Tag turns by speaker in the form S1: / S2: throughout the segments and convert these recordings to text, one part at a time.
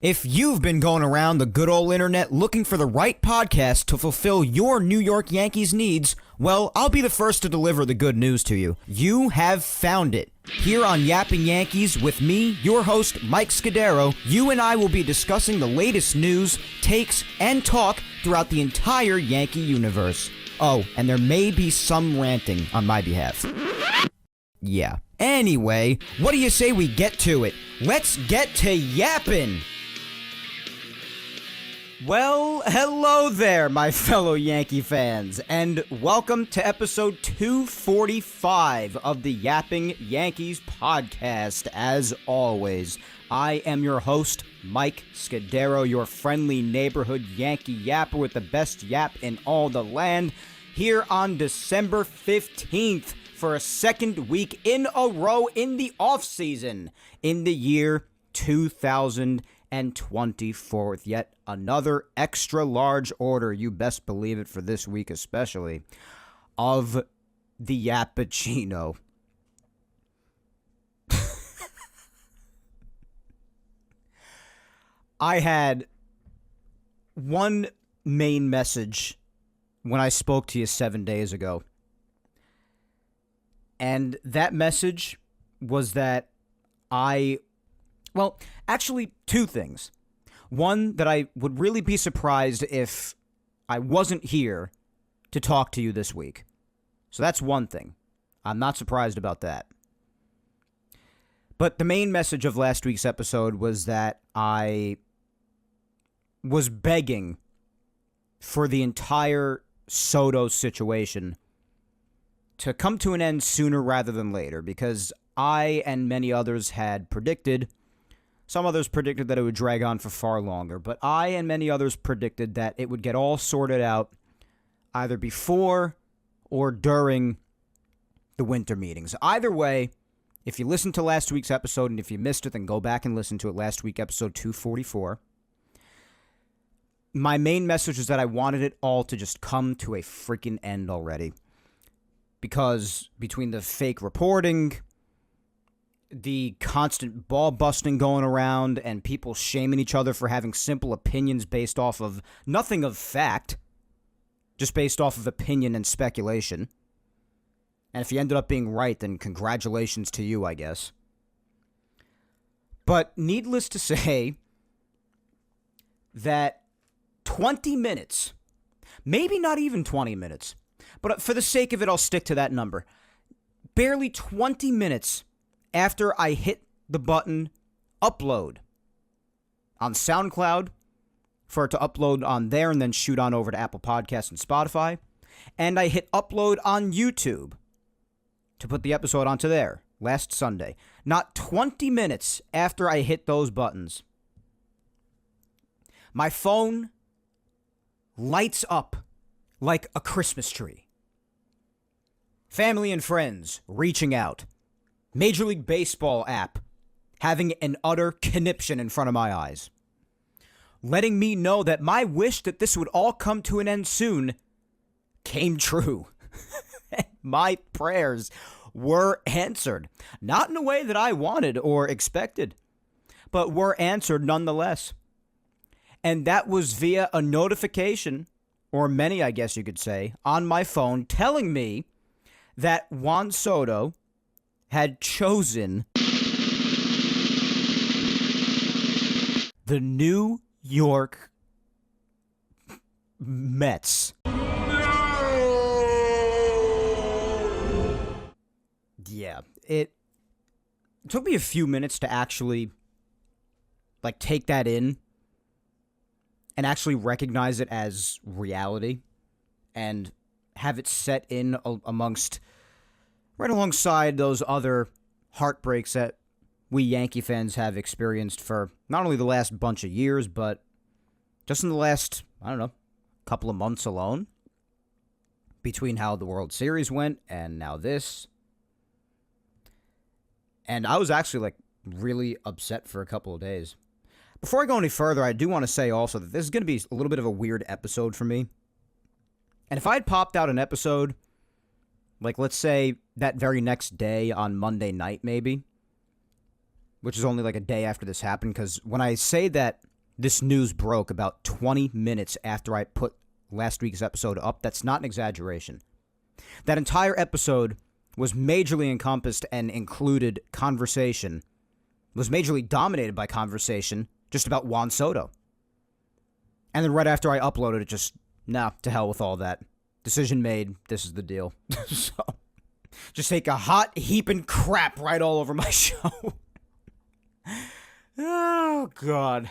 S1: If you've been going around the good old internet looking for the right podcast to fulfill your New York Yankees needs, well, I'll be the first to deliver the good news to you. You have found it. Here on Yapping Yankees with me, your host, Mike Scudero, you and I will be discussing the latest news, takes, and talk throughout the entire Yankee universe. Oh, and there may be some ranting on my behalf. Yeah. Anyway, what do you say we get to it? Let's get to yapping! Well, hello there, my fellow Yankee fans, and welcome to episode 245 of the Yapping Yankees podcast. As always, I am your host, Mike Scudero, your friendly neighborhood Yankee yapper with the best yap in all the land, here on December 15th for a second week in a row in the offseason in the year 2024, with yet another extra large order, you best believe it, for this week especially, of the Yappuccino. I had one main message when I spoke to you 7 days ago. And that message was that actually two things. One, that I would really be surprised if I wasn't here to talk to you this week. So that's one thing. I'm not surprised about that. But the main message of last week's episode was that I was begging for the entire Soto situation to come to an end sooner rather than later, because I and many others had predicted, some others predicted that it would drag on for far longer, but I and many others predicted that it would get all sorted out either before or during the winter meetings. Either way, if you listened to last week's episode, and if you missed it, then go back and listen to it, last week, episode 244. My main message was that I wanted it all to just come to a freaking end already. Because between the fake reporting, the constant ball busting going around, and people shaming each other for having simple opinions based off of nothing of fact, just based off of opinion and speculation. And if you ended up being right, then congratulations to you, I guess. But needless to say, that 20 minutes, maybe not even 20 minutes, but for the sake of it, I'll stick to that number. Barely 20 minutes after I hit the button upload on SoundCloud for it to upload on there and then shoot on over to Apple Podcasts and Spotify, and I hit upload on YouTube to put the episode onto there last Sunday. Not 20 minutes after I hit those buttons, my phone lights up like a Christmas tree. Family and friends reaching out. Major League Baseball app having an utter conniption in front of my eyes. Letting me know that my wish that this would all come to an end soon came true. My prayers were answered. Not in a way that I wanted or expected, but were answered nonetheless. And that was via a notification, or many, I guess you could say, on my phone telling me that Juan Soto had chosen the New York Mets. Yeah, it took me a few minutes to actually, take that in and actually recognize it as reality and have it set in right alongside those other heartbreaks that we Yankee fans have experienced for not only the last bunch of years, but just in the last, couple of months alone, between how the World Series went and now this. And I was actually, really upset for a couple of days. Before I go any further, I do want to say also that this is going to be a little bit of a weird episode for me. And if I had popped out an episode, let's say that very next day on Monday night maybe, which is only a day after this happened, because when I say that This news broke about 20 minutes after I put last week's episode up. That's not an exaggeration. That entire episode was majorly encompassed and included conversation, was majorly dominated by conversation just about Juan Soto. And then right after I uploaded it, just, to hell with all that. Decision made. This is the deal. So, just take a hot heaping crap right all over my show. Oh, God.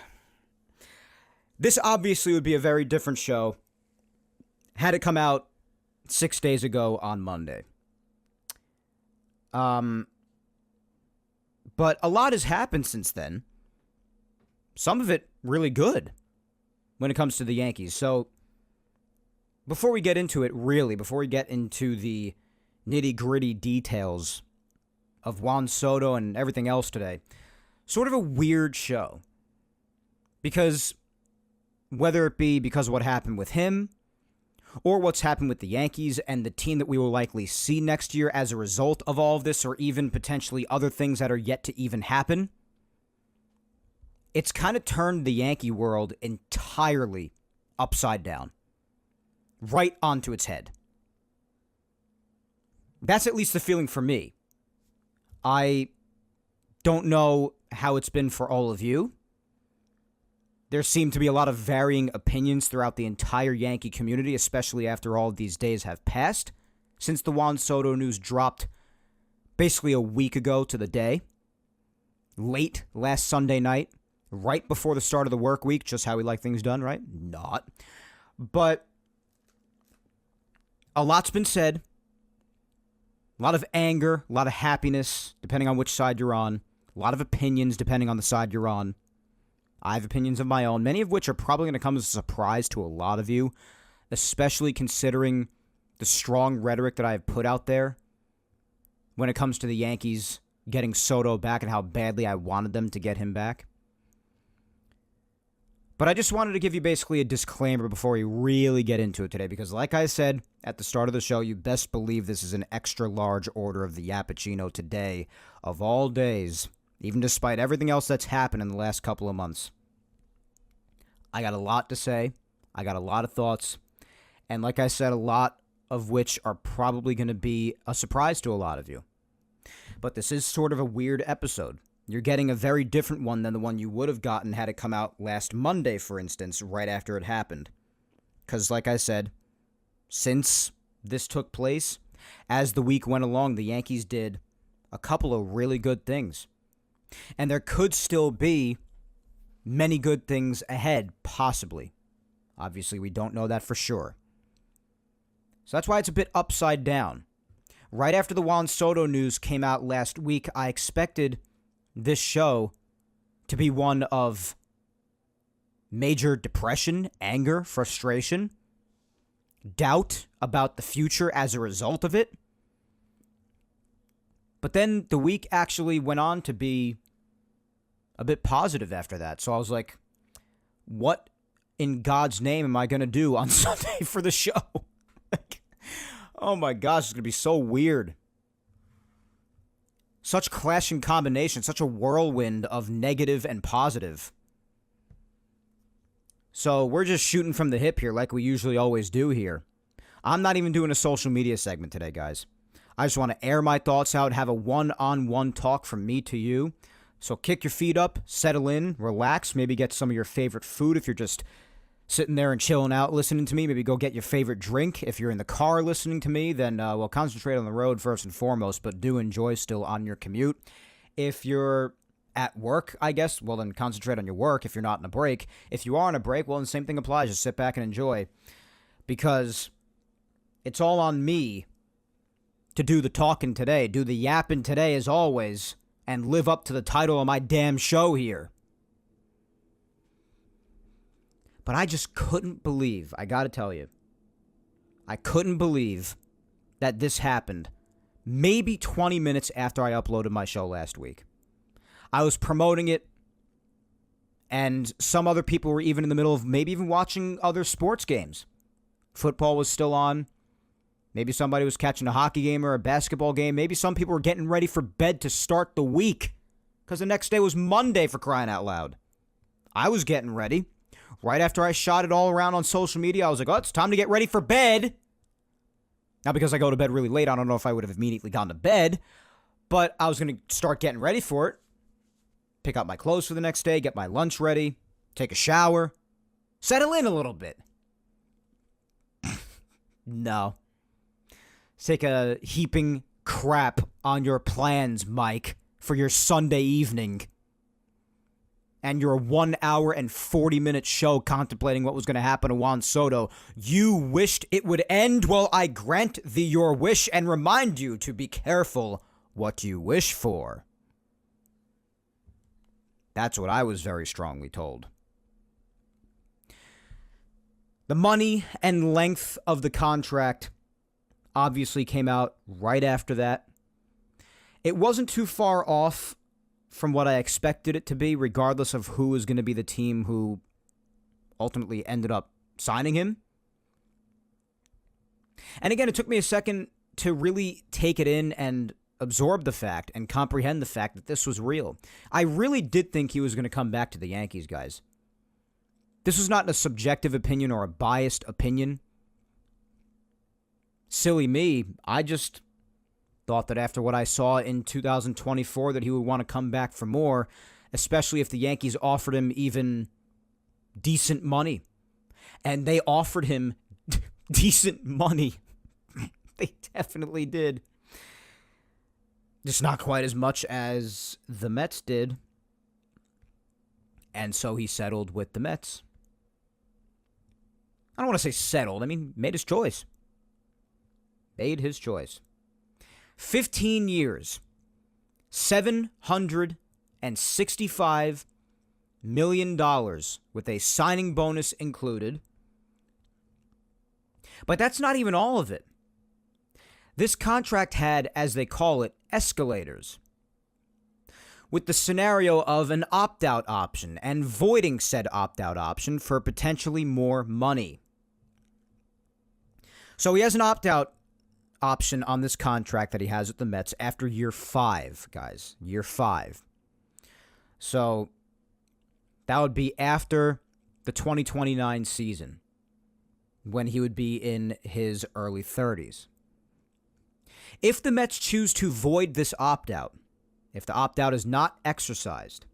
S1: This obviously would be a very different show had it come out 6 days ago on Monday. But a lot has happened since then. Some of it really good when it comes to the Yankees. So before we get into it, before we get into the nitty-gritty details of Juan Soto and everything else today, sort of a weird show. Because whether it be because of what happened with him, or what's happened with the Yankees and the team that we will likely see next year as a result of all of this, or even potentially other things that are yet to even happen, it's kind of turned the Yankee world entirely upside down. Right onto its head. That's at least the feeling for me. I don't know how it's been for all of you. There seem to be a lot of varying opinions throughout the entire Yankee community, especially after all of these days have passed, since the Juan Soto news dropped basically a week ago to the day. Late last Sunday night, right before the start of the work week, just how we like things done, right? Not. But a lot's been said. A lot of anger, a lot of happiness, depending on which side you're on. A lot of opinions, depending on the side you're on. I have opinions of my own, many of which are probably going to come as a surprise to a lot of you, especially considering the strong rhetoric that I have put out there when it comes to the Yankees getting Soto back and how badly I wanted them to get him back. But I just wanted to give you basically a disclaimer before we really get into it today, because like I said at the start of the show, you best believe this is an extra large order of the Yappuccino today, of all days, even despite everything else that's happened in the last couple of months. I got a lot to say. I got a lot of thoughts. And like I said, a lot of which are probably going to be a surprise to a lot of you. But this is sort of a weird episode. You're getting a very different one than the one you would have gotten had it come out last Monday, for instance, right after it happened. Because like I said, since this took place, as the week went along, the Yankees did a couple of really good things. And there could still be many good things ahead, possibly. Obviously, we don't know that for sure. So that's why it's a bit upside down. Right after the Juan Soto news came out last week, I expected this show to be one of major depression, anger, frustration, doubt about the future as a result of it. But then the week actually went on to be a bit positive after that. So I was like, what in God's name am I going to do on Sunday for the show? Oh my gosh, it's going to be so weird. Such clashing combinations, such a whirlwind of negative and positive. So we're just shooting from the hip here like we usually always do here. I'm not even doing a social media segment today, guys. I just want to air my thoughts out, have a one-on-one talk from me to you. So kick your feet up, settle in, relax, maybe get some of your favorite food if you're just sitting there and chilling out listening to me. Maybe go get your favorite drink. If you're in the car listening to me, then well, concentrate on the road first and foremost, but do enjoy still on your commute. If you're at work, I guess, well, then concentrate on your work if you're not in a break. If you are on a break, well, then the same thing applies. Just sit back and enjoy, because it's all on me to do the talking today, do the yapping today as always, and live up to the title of my damn show here. But I just couldn't believe, I gotta tell you, I couldn't believe that this happened maybe 20 minutes after I uploaded my show last week. I was promoting it, and some other people were even in the middle of maybe even watching other sports games. Football was still on. Maybe somebody was catching a hockey game or a basketball game. Maybe some people were getting ready for bed to start the week because the next day was Monday, for crying out loud. I was getting ready. Right after I shot it all around on social media, I was like, oh, it's time to get ready for bed. Now, because I go to bed really late, I don't know if I would have immediately gone to bed, but I was going to start getting ready for it. Pick up my clothes for the next day, get my lunch ready, take a shower, settle in a little bit. No. Take a heaping crap on your plans, Mike, for your Sunday evening. And your 1 hour and 40-minute show contemplating what was going to happen to Juan Soto. You wished it would end. Well, I grant thee your wish and remind you to be careful what you wish for. That's what I was very strongly told. The money and length of the contract obviously came out right after that. It wasn't too far off from what I expected it to be, regardless of who was going to be the team who ultimately ended up signing him. And again, it took me a second to really take it in and absorb the fact and comprehend the fact that this was real. I really did think he was going to come back to the Yankees, guys. This was not a subjective opinion or a biased opinion. Silly me, I just thought that after what I saw in 2024 that he would want to come back for more, especially if the Yankees offered him even decent money. And they offered him decent money. They definitely did. Just not quite as much as the Mets did. And so he settled with the Mets. I don't want to say settled. I mean, made his choice. Made his choice. 15 years, $765 million with a signing bonus included. But that's not even all of it. This contract had, as they call it, escalators, with the scenario of an opt-out option and voiding said opt-out option for potentially more money. So he has an opt-out option on this contract that he has with the Mets after year 5, guys. Year 5. So that would be after the 2029 season, when he would be in his early 30s. If the Mets choose to void this opt-out, if the opt-out is not exercised,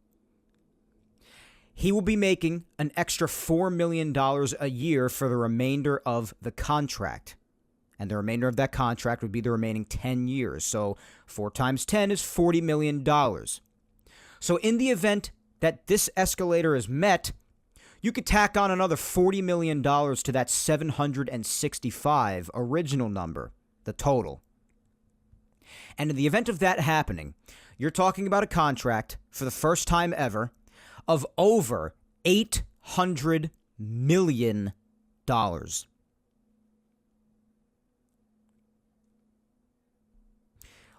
S1: he will be making an extra $4 million a year for the remainder of the contract. And the remainder of that contract would be the remaining 10 years. So 4 times 10 is $40 million. So in the event that this escalator is met, you could tack on another $40 million to that 765 original number, the total. And in the event of that happening, you're talking about a contract for the first time ever of over $800 million.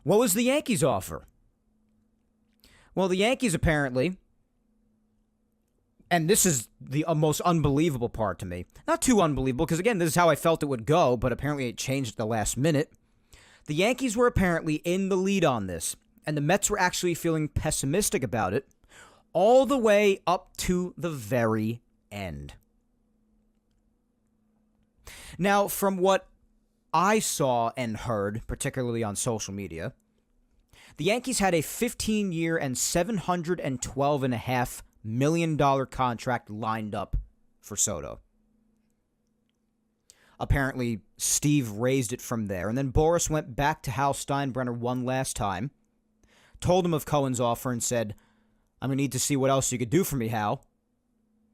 S1: What was the Yankees' offer? Well, the Yankees apparently, and this is the most unbelievable part to me, not too unbelievable, because again, this is how I felt it would go, but apparently it changed at the last minute. The Yankees were apparently in the lead on this, and the Mets were actually feeling pessimistic about it all the way up to the very end. Now, from what I saw and heard, particularly on social media, the Yankees had a 15-year and $712.5 million contract lined up for Soto. Apparently, Steve raised it from there, and then Boris went back to Hal Steinbrenner one last time, told him of Cohen's offer, and said, I'm going to need to see what else you could do for me, Hal.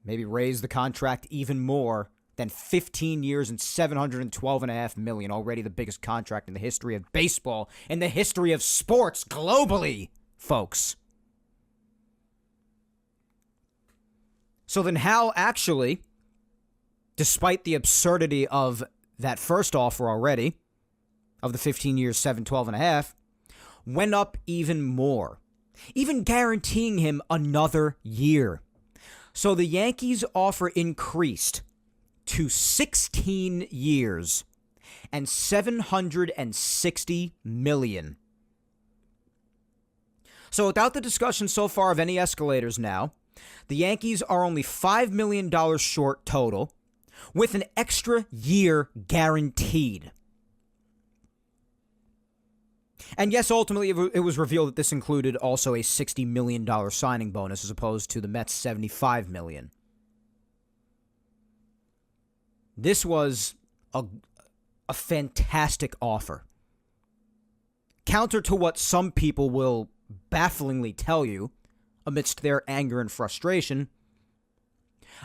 S1: Maybe raise the contract even more than 15 years and $712.5 million, already the biggest contract in the history of baseball, in the history of sports globally, folks. So then Hal actually, despite the absurdity of that first offer already, of the 15 years, 712.5, went up even more, even guaranteeing him another year. So the Yankees' offer increased to 16 years and $760 million. So without the discussion so far of any escalators now, The Yankees are only $5 million short total, with an extra year guaranteed. And yes, ultimately, it was revealed that this included also a $60 million signing bonus as opposed to the Mets' $75 million. This was a fantastic offer. Counter to what some people will bafflingly tell you amidst their anger and frustration,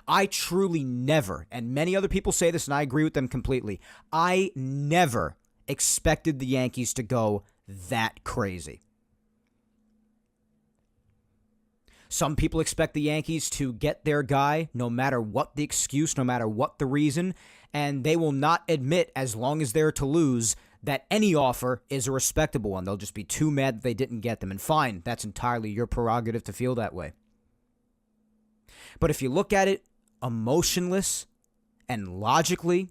S1: I truly never, and many other people say this and I agree with them completely, I never expected the Yankees to go that crazy. Some people expect the Yankees to get their guy no matter what the excuse, no matter what the reason, and they will not admit, as long as they're to lose, that any offer is a respectable one. They'll just be too mad that they didn't get them. And fine, that's entirely your prerogative to feel that way. But if you look at it emotionless and logically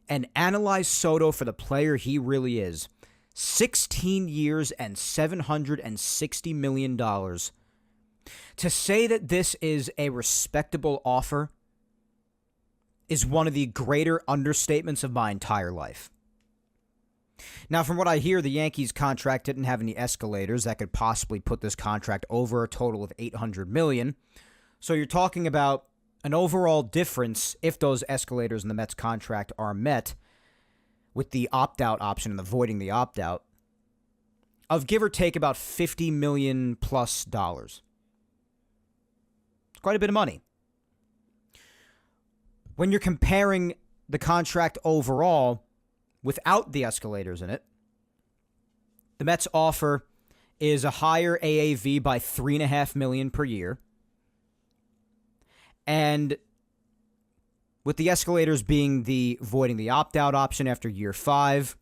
S1: and analyze Soto for the player he really is, 16 years and $760 million, to say that this is a respectable offer is one of the greater understatements of my entire life. Now, from what I hear, the Yankees contract didn't have any escalators that could possibly put this contract over a total of $800 million. So you're talking about an overall difference, if those escalators in the Mets contract are met, with the opt-out option and avoiding the opt-out, of give or take about $50 million plus dollars. It's quite a bit of money. When you're comparing the contract overall without the escalators in it, the Mets offer is a higher AAV by $3.5 million per year. And with the escalators being the voiding the opt-out option after year 5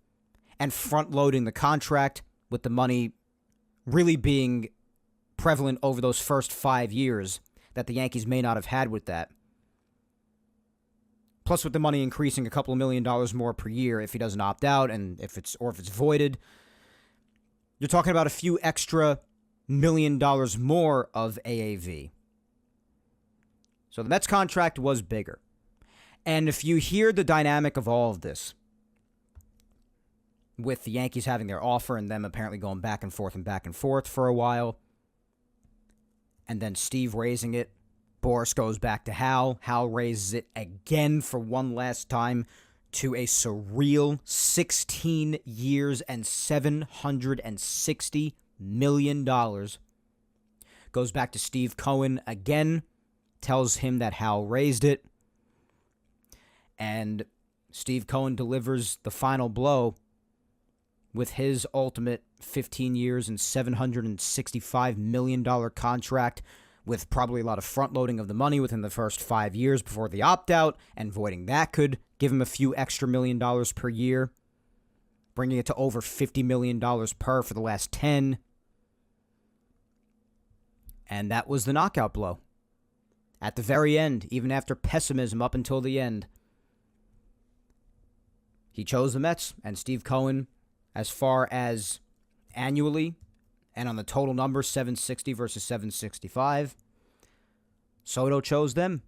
S1: and front-loading the contract with the money really being prevalent over those first 5 years that the Yankees may not have had with that. Plus with the money increasing a couple of $1 million more per year if he doesn't opt out and if it's voided, you're talking about a few extra $1 million more of AAV. So the Mets contract was bigger. And if you hear the dynamic of all of this, with the Yankees having their offer and them apparently going back and forth for a while, and then Steve raising it, Boris goes back to Hal raises it again for one last time to a surreal 16 years and $760 million. Goes back to Steve Cohen again, tells him that Hal raised it, and Steve Cohen delivers the final blow with his ultimate 15 years and $765 million contract, with probably a lot of front-loading of the money within the first 5 years before the opt-out, and voiding that could give him a few extra $1 million per year, bringing it to over $50 million per for the last 10. And that was the knockout blow. At the very end, even after pessimism up until the end, he chose the Mets, and Steve Cohen, as far as annually and on the total number, 760 versus 765, Soto chose them.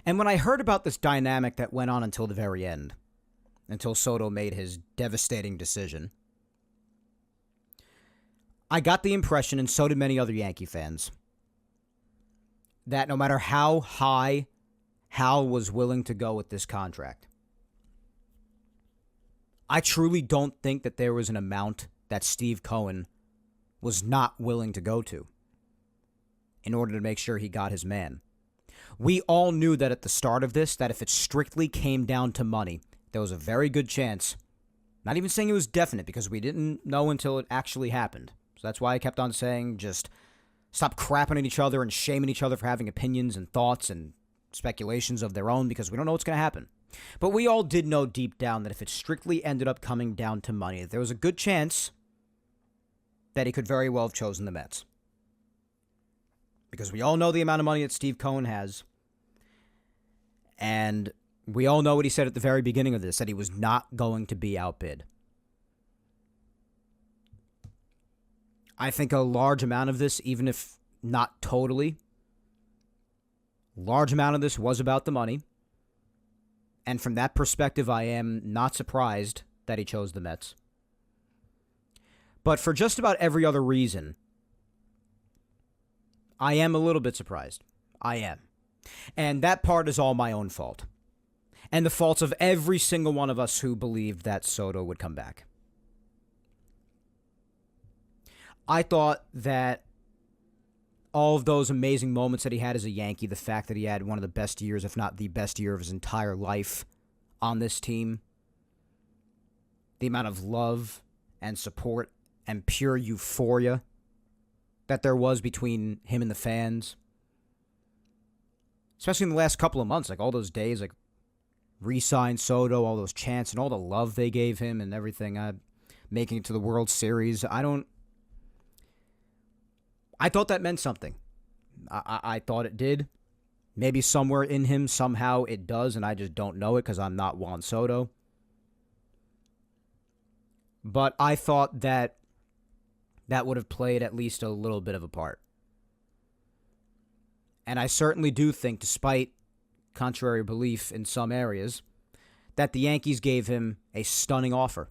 S1: And when I heard about this dynamic that went on until the very end, until Soto made his devastating decision, I got the impression, and so did many other Yankee fans, that no matter how high Hal was willing to go with this contract, I truly don't think that there was an amount that Steve Cohen was not willing to go to in order to make sure he got his man. We all knew that at the start of this, that if it strictly came down to money, there was a very good chance, not even saying it was definite because we didn't know until it actually happened. So that's why I kept on saying just stop crapping at each other and shaming each other for having opinions and thoughts and speculations of their own, because we don't know what's going to happen. But we all did know deep down that if it strictly ended up coming down to money, there was a good chance that he could very well have chosen the Mets. Because we all know the amount of money that Steve Cohen has. And we all know what he said at the very beginning of this, that he was not going to be outbid. I think a large amount of this, even if not totally. Large amount of this was about the money. And from that perspective, I am not surprised that he chose the Mets. But for just about every other reason, I am a little bit surprised. I am. And that part is all my own fault. And the faults of every single one of us who believed that Soto would come back. I thought that all of those amazing moments that he had as a Yankee, the fact that he had one of the best years, if not the best year of his entire life on this team, the amount of love and support and pure euphoria that there was between him and the fans, especially in the last couple of months, like all those days, like re-sign Soto, all those chants and all the love they gave him and everything, making it to the World Series. I thought that meant something. I thought it did. Maybe somewhere in him, somehow it does, and I just don't know it because I'm not Juan Soto. But I thought that would have played at least a little bit of a part. And I certainly do think, despite contrary belief in some areas, that the Yankees gave him a stunning offer.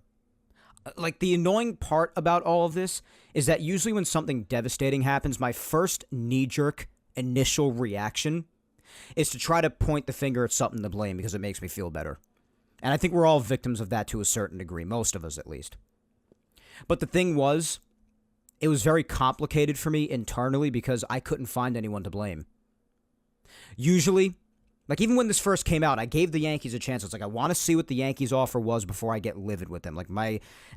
S1: Like, the annoying part about all of this is that usually when something devastating happens, my first knee-jerk initial reaction is to try to point the finger at something to blame because it makes me feel better. And I think we're all victims of that to a certain degree, most of us at least. But the thing was, it was very complicated for me internally because I couldn't find anyone to blame. Usually, like even when this first came out, I gave the Yankees a chance. It's like, I want to see what the Yankees offer was before I get livid with them. Like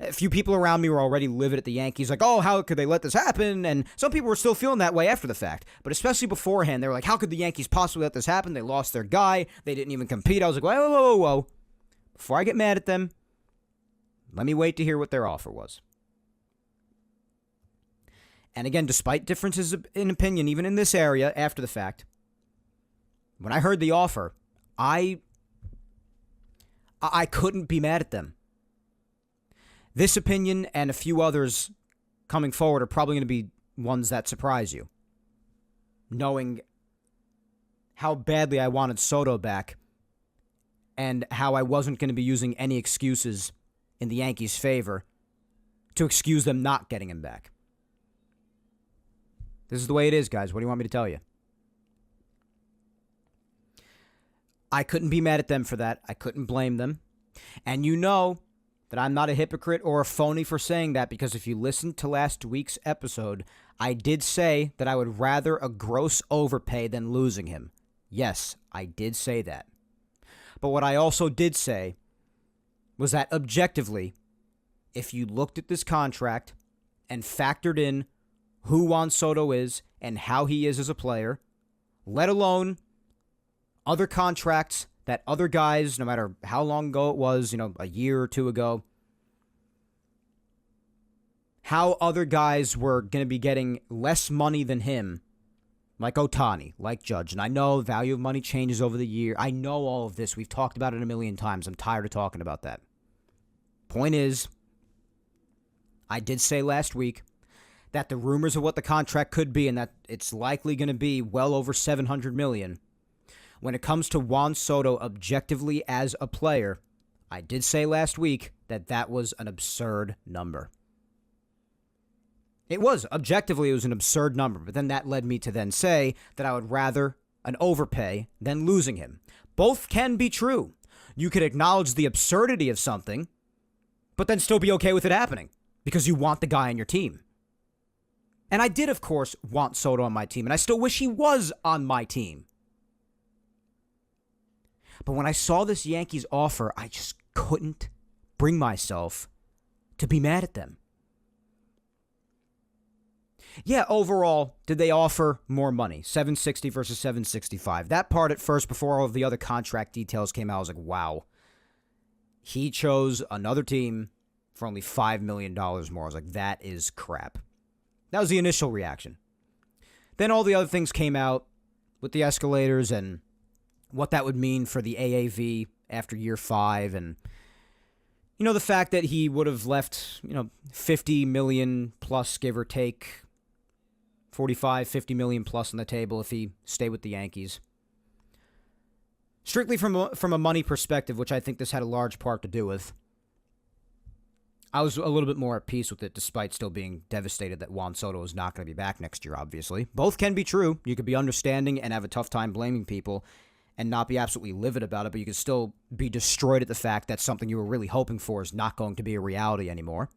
S1: a few people around me were already livid at the Yankees. Like, oh, how could they let this happen? And some people were still feeling that way after the fact. But especially beforehand, they were like, how could the Yankees possibly let this happen? They lost their guy. They didn't even compete. I was like, whoa, whoa, whoa, whoa. Before I get mad at them, let me wait to hear what their offer was. And again, despite differences in opinion, even in this area, after the fact, when I heard the offer, I couldn't be mad at them. This opinion and a few others coming forward are probably going to be ones that surprise you. Knowing how badly I wanted Soto back and how I wasn't going to be using any excuses in the Yankees' favor to excuse them not getting him back. This is the way it is, guys. What do you want me to tell you? I couldn't be mad at them for that. I couldn't blame them. And you know that I'm not a hypocrite or a phony for saying that, because if you listened to last week's episode, I did say that I would rather a gross overpay than losing him. Yes, I did say that. But what I also did say was that objectively, if you looked at this contract and factored in who Juan Soto is and how he is as a player, let alone other contracts that other guys, no matter how long ago it was, a year or two ago, how other guys were going to be getting less money than him, like Ohtani, like Judge. And I know value of money changes over the year. I know all of this. We've talked about it a million times. I'm tired of talking about that. Point is, I did say last week that the rumors of what the contract could be and that it's likely going to be well over $700 million. When it comes to Juan Soto objectively as a player, I did say last week that that was an absurd number. It was. Objectively, it was an absurd number, but then that led me to then say that I would rather an overpay than losing him. Both can be true. You could acknowledge the absurdity of something, but then still be okay with it happening because you want the guy on your team. And I did, of course, want Soto on my team, and I still wish he was on my team. But when I saw this Yankees offer, I just couldn't bring myself to be mad at them. Yeah, overall, did they offer more money? $760 versus $765. That part at first, before all of the other contract details came out, I was like, wow. He chose another team for only $5 million more. I was like, that is crap. That was the initial reaction. Then all the other things came out with the escalators and what that would mean for the AAV after year 5. And, the fact that he would have left, $50 million plus, give or take, 45, 50 million plus on the table if he stayed with the Yankees. Strictly from a money perspective, which I think this had a large part to do with, I was a little bit more at peace with it, despite still being devastated that Juan Soto is not going to be back next year, obviously. Both can be true. You could be understanding and have a tough time blaming people and not be absolutely livid about it, but you could still be destroyed at the fact that something you were really hoping for is not going to be a reality anymore.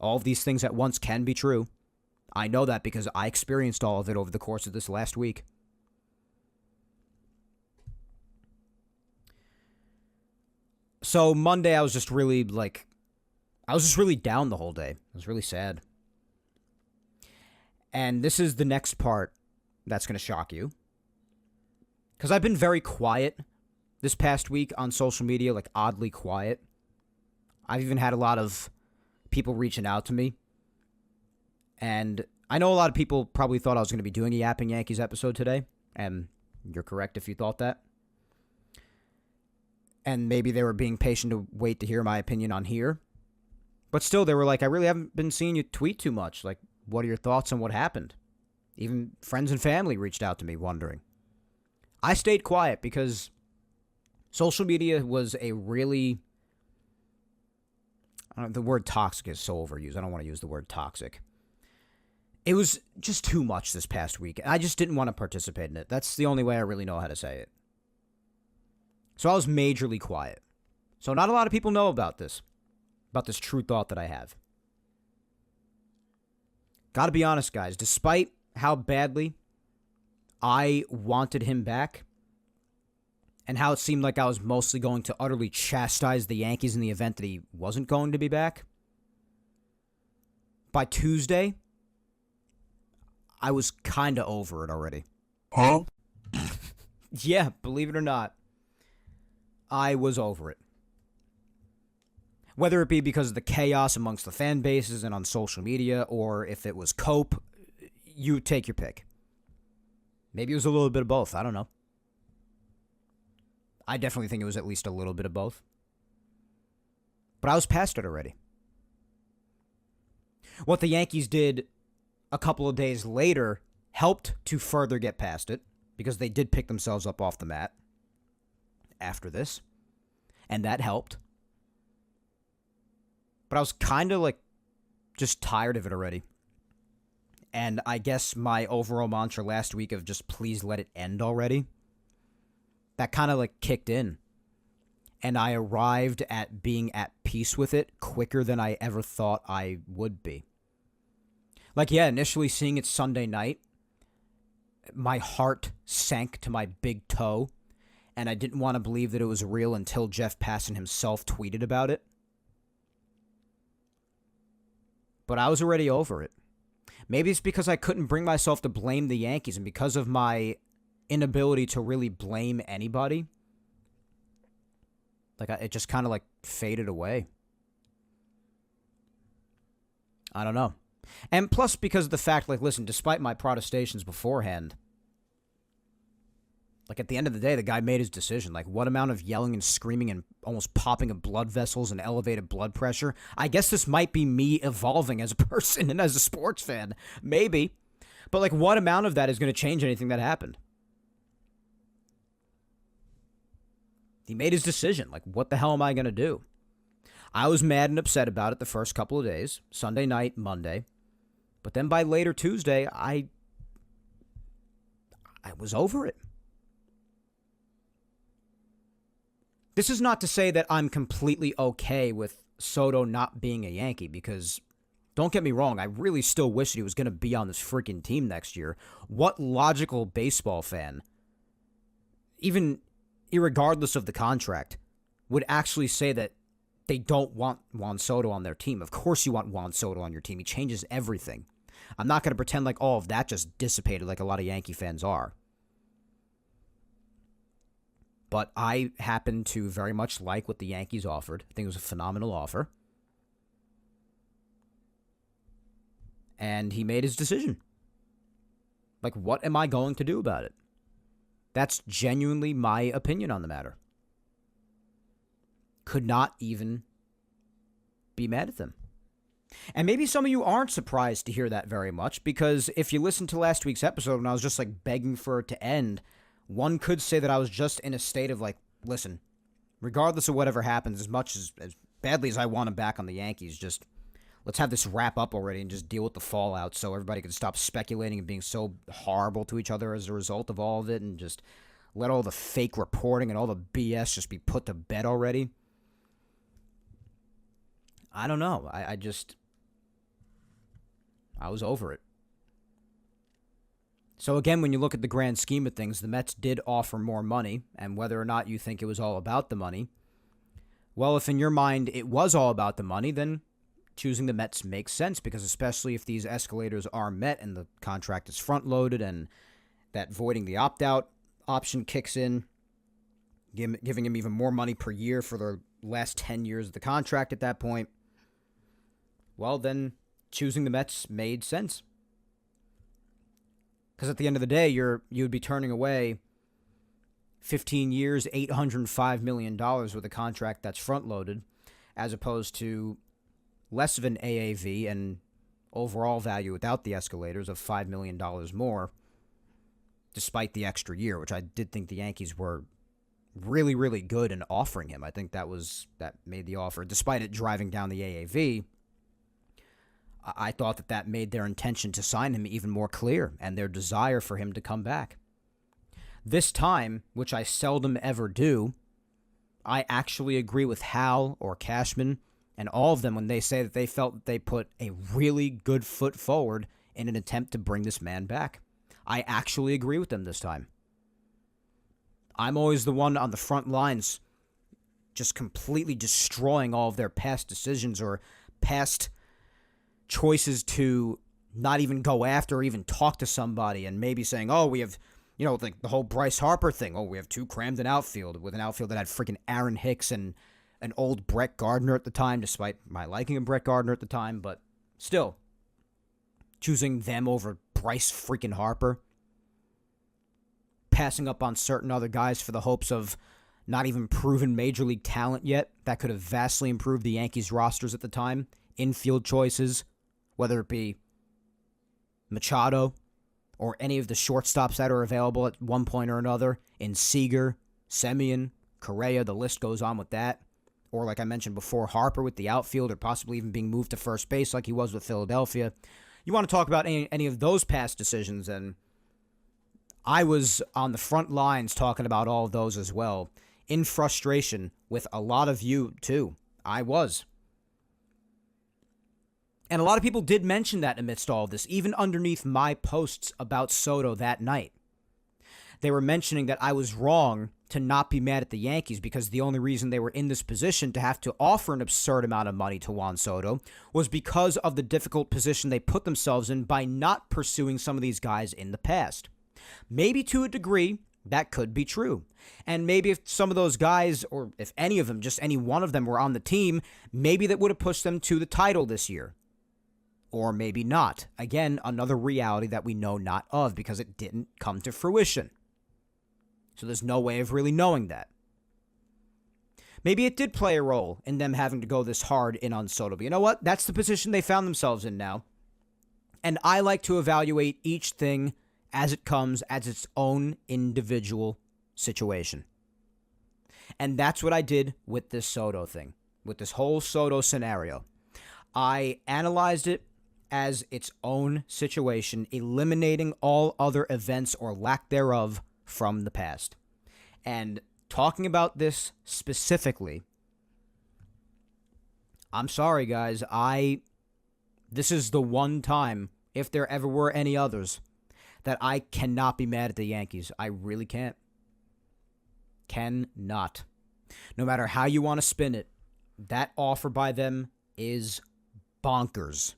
S1: All of these things at once can be true. I know that because I experienced all of it over the course of this last week. So Monday, I was just really down the whole day. I was really sad. And this is the next part that's going to shock you. Because I've been very quiet this past week on social media, like oddly quiet. I've even had a lot of people reaching out to me. And I know a lot of people probably thought I was going to be doing a Yapping Yankees episode today. And you're correct if you thought that. And maybe they were being patient to wait to hear my opinion on here. But still, they were like, I really haven't been seeing you tweet too much. Like, what are your thoughts on what happened? Even friends and family reached out to me wondering. I stayed quiet because social media was a really... the word toxic is so overused. I don't want to use the word toxic. It was just too much this past week. I just didn't want to participate in it. That's the only way I really know how to say it. So I was majorly quiet. So not a lot of people know about this true thought that I have. Gotta be honest, guys. Despite how badly I wanted him back, and how it seemed like I was mostly going to utterly chastise the Yankees in the event that he wasn't going to be back, by Tuesday, I was kind of over it already.
S2: Huh?
S1: Yeah, believe it or not, I was over it. Whether it be because of the chaos amongst the fan bases and on social media, or if it was cope, you take your pick. Maybe it was a little bit of both. I don't know. I definitely think it was at least a little bit of both. But I was past it already. What the Yankees did a couple of days later helped to further get past it, because they did pick themselves up off the mat after this, and that helped. But I was kind of just tired of it already. And I guess my overall mantra last week of just please let it end already, that kind of kicked in. And I arrived at being at peace with it quicker than I ever thought I would be. Initially seeing it Sunday night, my heart sank to my big toe, and I didn't want to believe that it was real until Jeff Passan himself tweeted about it. But I was already over it. Maybe it's because I couldn't bring myself to blame the Yankees, and because of my inability to really blame anybody, it just kind of faded away. I don't know. And plus because of the fact, listen, despite my protestations beforehand, at the end of the day, the guy made his decision. What amount of yelling and screaming and almost popping of blood vessels and elevated blood pressure? I guess this might be me evolving as a person and as a sports fan. Maybe. But, what amount of that is going to change anything that happened? He made his decision. What the hell am I going to do? I was mad and upset about it the first couple of days. Sunday night, Monday. But then by later Tuesday, I was over it. This is not to say that I'm completely okay with Soto not being a Yankee, because don't get me wrong, I really still wish that he was going to be on this freaking team next year. What logical baseball fan, even irregardless of the contract, would actually say that they don't want Juan Soto on their team? Of course you want Juan Soto on your team. He changes everything. I'm not going to pretend like all of that just dissipated like a lot of Yankee fans are. But I happen to very much like what the Yankees offered. I think it was a phenomenal offer. And he made his decision. What am I going to do about it? That's genuinely my opinion on the matter. Could not even be mad at them. And maybe some of you aren't surprised to hear that very much, because if you listened to last week's episode and I was just like begging for it to end, one could say that I was just in a state of like, listen, regardless of whatever happens, as badly as I want him back on the Yankees, just let's have this wrap up already and just deal with the fallout so everybody can stop speculating and being so horrible to each other as a result of all of it, and just let all the fake reporting and all the BS just be put to bed already. I don't know. I was over it. So again, when you look at the grand scheme of things, the Mets did offer more money, and whether or not you think it was all about the money, well, if in your mind it was all about the money, then choosing the Mets makes sense, because especially if these escalators are met and the contract is front-loaded and that voiding the opt-out option kicks in, giving him even more money per year for the last 10 years of the contract at that point, well, then choosing the Mets made sense. Because at the end of the day, you would be turning away 15 years, $805 million with a contract that's front-loaded, as opposed to less of an AAV and overall value without the escalators of $5 million more, despite the extra year, which I did think the Yankees were really, really good in offering him. I think that made the offer, despite it driving down the AAV. I thought that made their intention to sign him even more clear, and their desire for him to come back. This time, which I seldom ever do, I actually agree with Hal or Cashman and all of them when they say that they felt that they put a really good foot forward in an attempt to bring this man back. I actually agree with them this time. I'm always the one on the front lines just completely destroying all of their past decisions or past choices to not even go after or even talk to somebody, and maybe saying, oh, we have, like the whole Bryce Harper thing. Oh, we have too crammed an outfield, with an outfield that had freaking Aaron Hicks and an old Brett Gardner at the time, despite my liking of Brett Gardner at the time, but still, choosing them over Bryce freaking Harper, passing up on certain other guys for the hopes of not even proven major league talent yet that could have vastly improved the Yankees rosters at the time, infield choices, whether it be Machado or any of the shortstops that are available at one point or another, in Seager, Semien, Correa, the list goes on with that. Or like I mentioned before, Harper with the outfield, or possibly even being moved to first base like he was with Philadelphia. You want to talk about any of those past decisions, and I was on the front lines talking about all of those as well, in frustration with a lot of you too. I was. And a lot of people did mention that amidst all of this, even underneath my posts about Soto that night. They were mentioning that I was wrong to not be mad at the Yankees, because the only reason they were in this position to have to offer an absurd amount of money to Juan Soto was because of the difficult position they put themselves in by not pursuing some of these guys in the past. Maybe to a degree, that could be true. And maybe if some of those guys, or if any of them, just any one of them were on the team, maybe that would have pushed them to the title this year. Or maybe not. Again, another reality that we know not of, because it didn't come to fruition. So there's no way of really knowing that. Maybe it did play a role in them having to go this hard in on Soto. But you know what? That's the position they found themselves in now. And I like to evaluate each thing as it comes, as its own individual situation. And that's what I did with this Soto thing, with this whole Soto scenario. I analyzed it as its own situation, eliminating all other events or lack thereof from the past. And talking about this specifically, I'm sorry, guys, this is the one time, if there ever were any others, that I cannot be mad at the Yankees. I really can't. Cannot. No matter how you want to spin it, that offer by them is bonkers.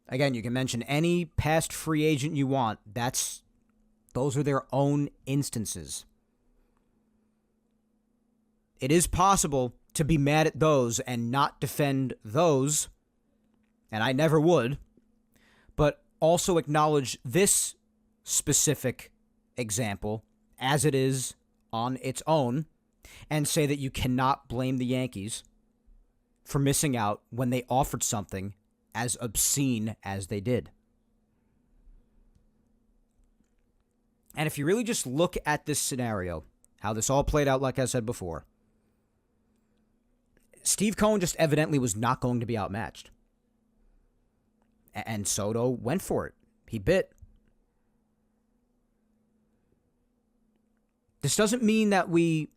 S1: Again, you can mention any past free agent you want. Those are their own instances. It is possible to be mad at those and not defend those, and I never would, but also acknowledge this specific example as it is on its own and say that you cannot blame the Yankees for missing out when they offered something as obscene as they did. And if you really just look at this scenario, how this all played out, like I said before, Steve Cohen just evidently was not going to be outmatched. And Soto went for it. He bit. This doesn't mean that we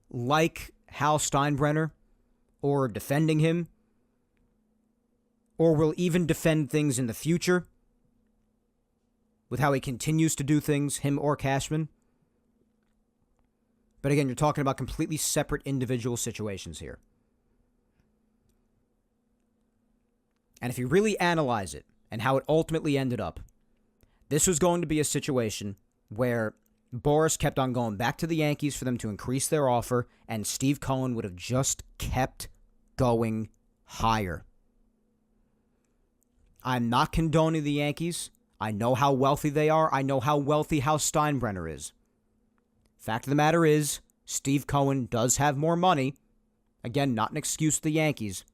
S1: like Hal Steinbrenner or defending him, or will even defend things in the future with how he continues to do things, him or Cashman. But again, you're talking about completely separate individual situations here. And if you really analyze it and how it ultimately ended up, this was going to be a situation where Boras kept on going back to the Yankees for them to increase their offer, and Steve Cohen would have just kept going higher. I'm not condoning the Yankees. I know how wealthy they are. I know how wealthy Hal Steinbrenner is. Fact of the matter is, Steve Cohen does have more money. Again, not an excuse to the Yankees.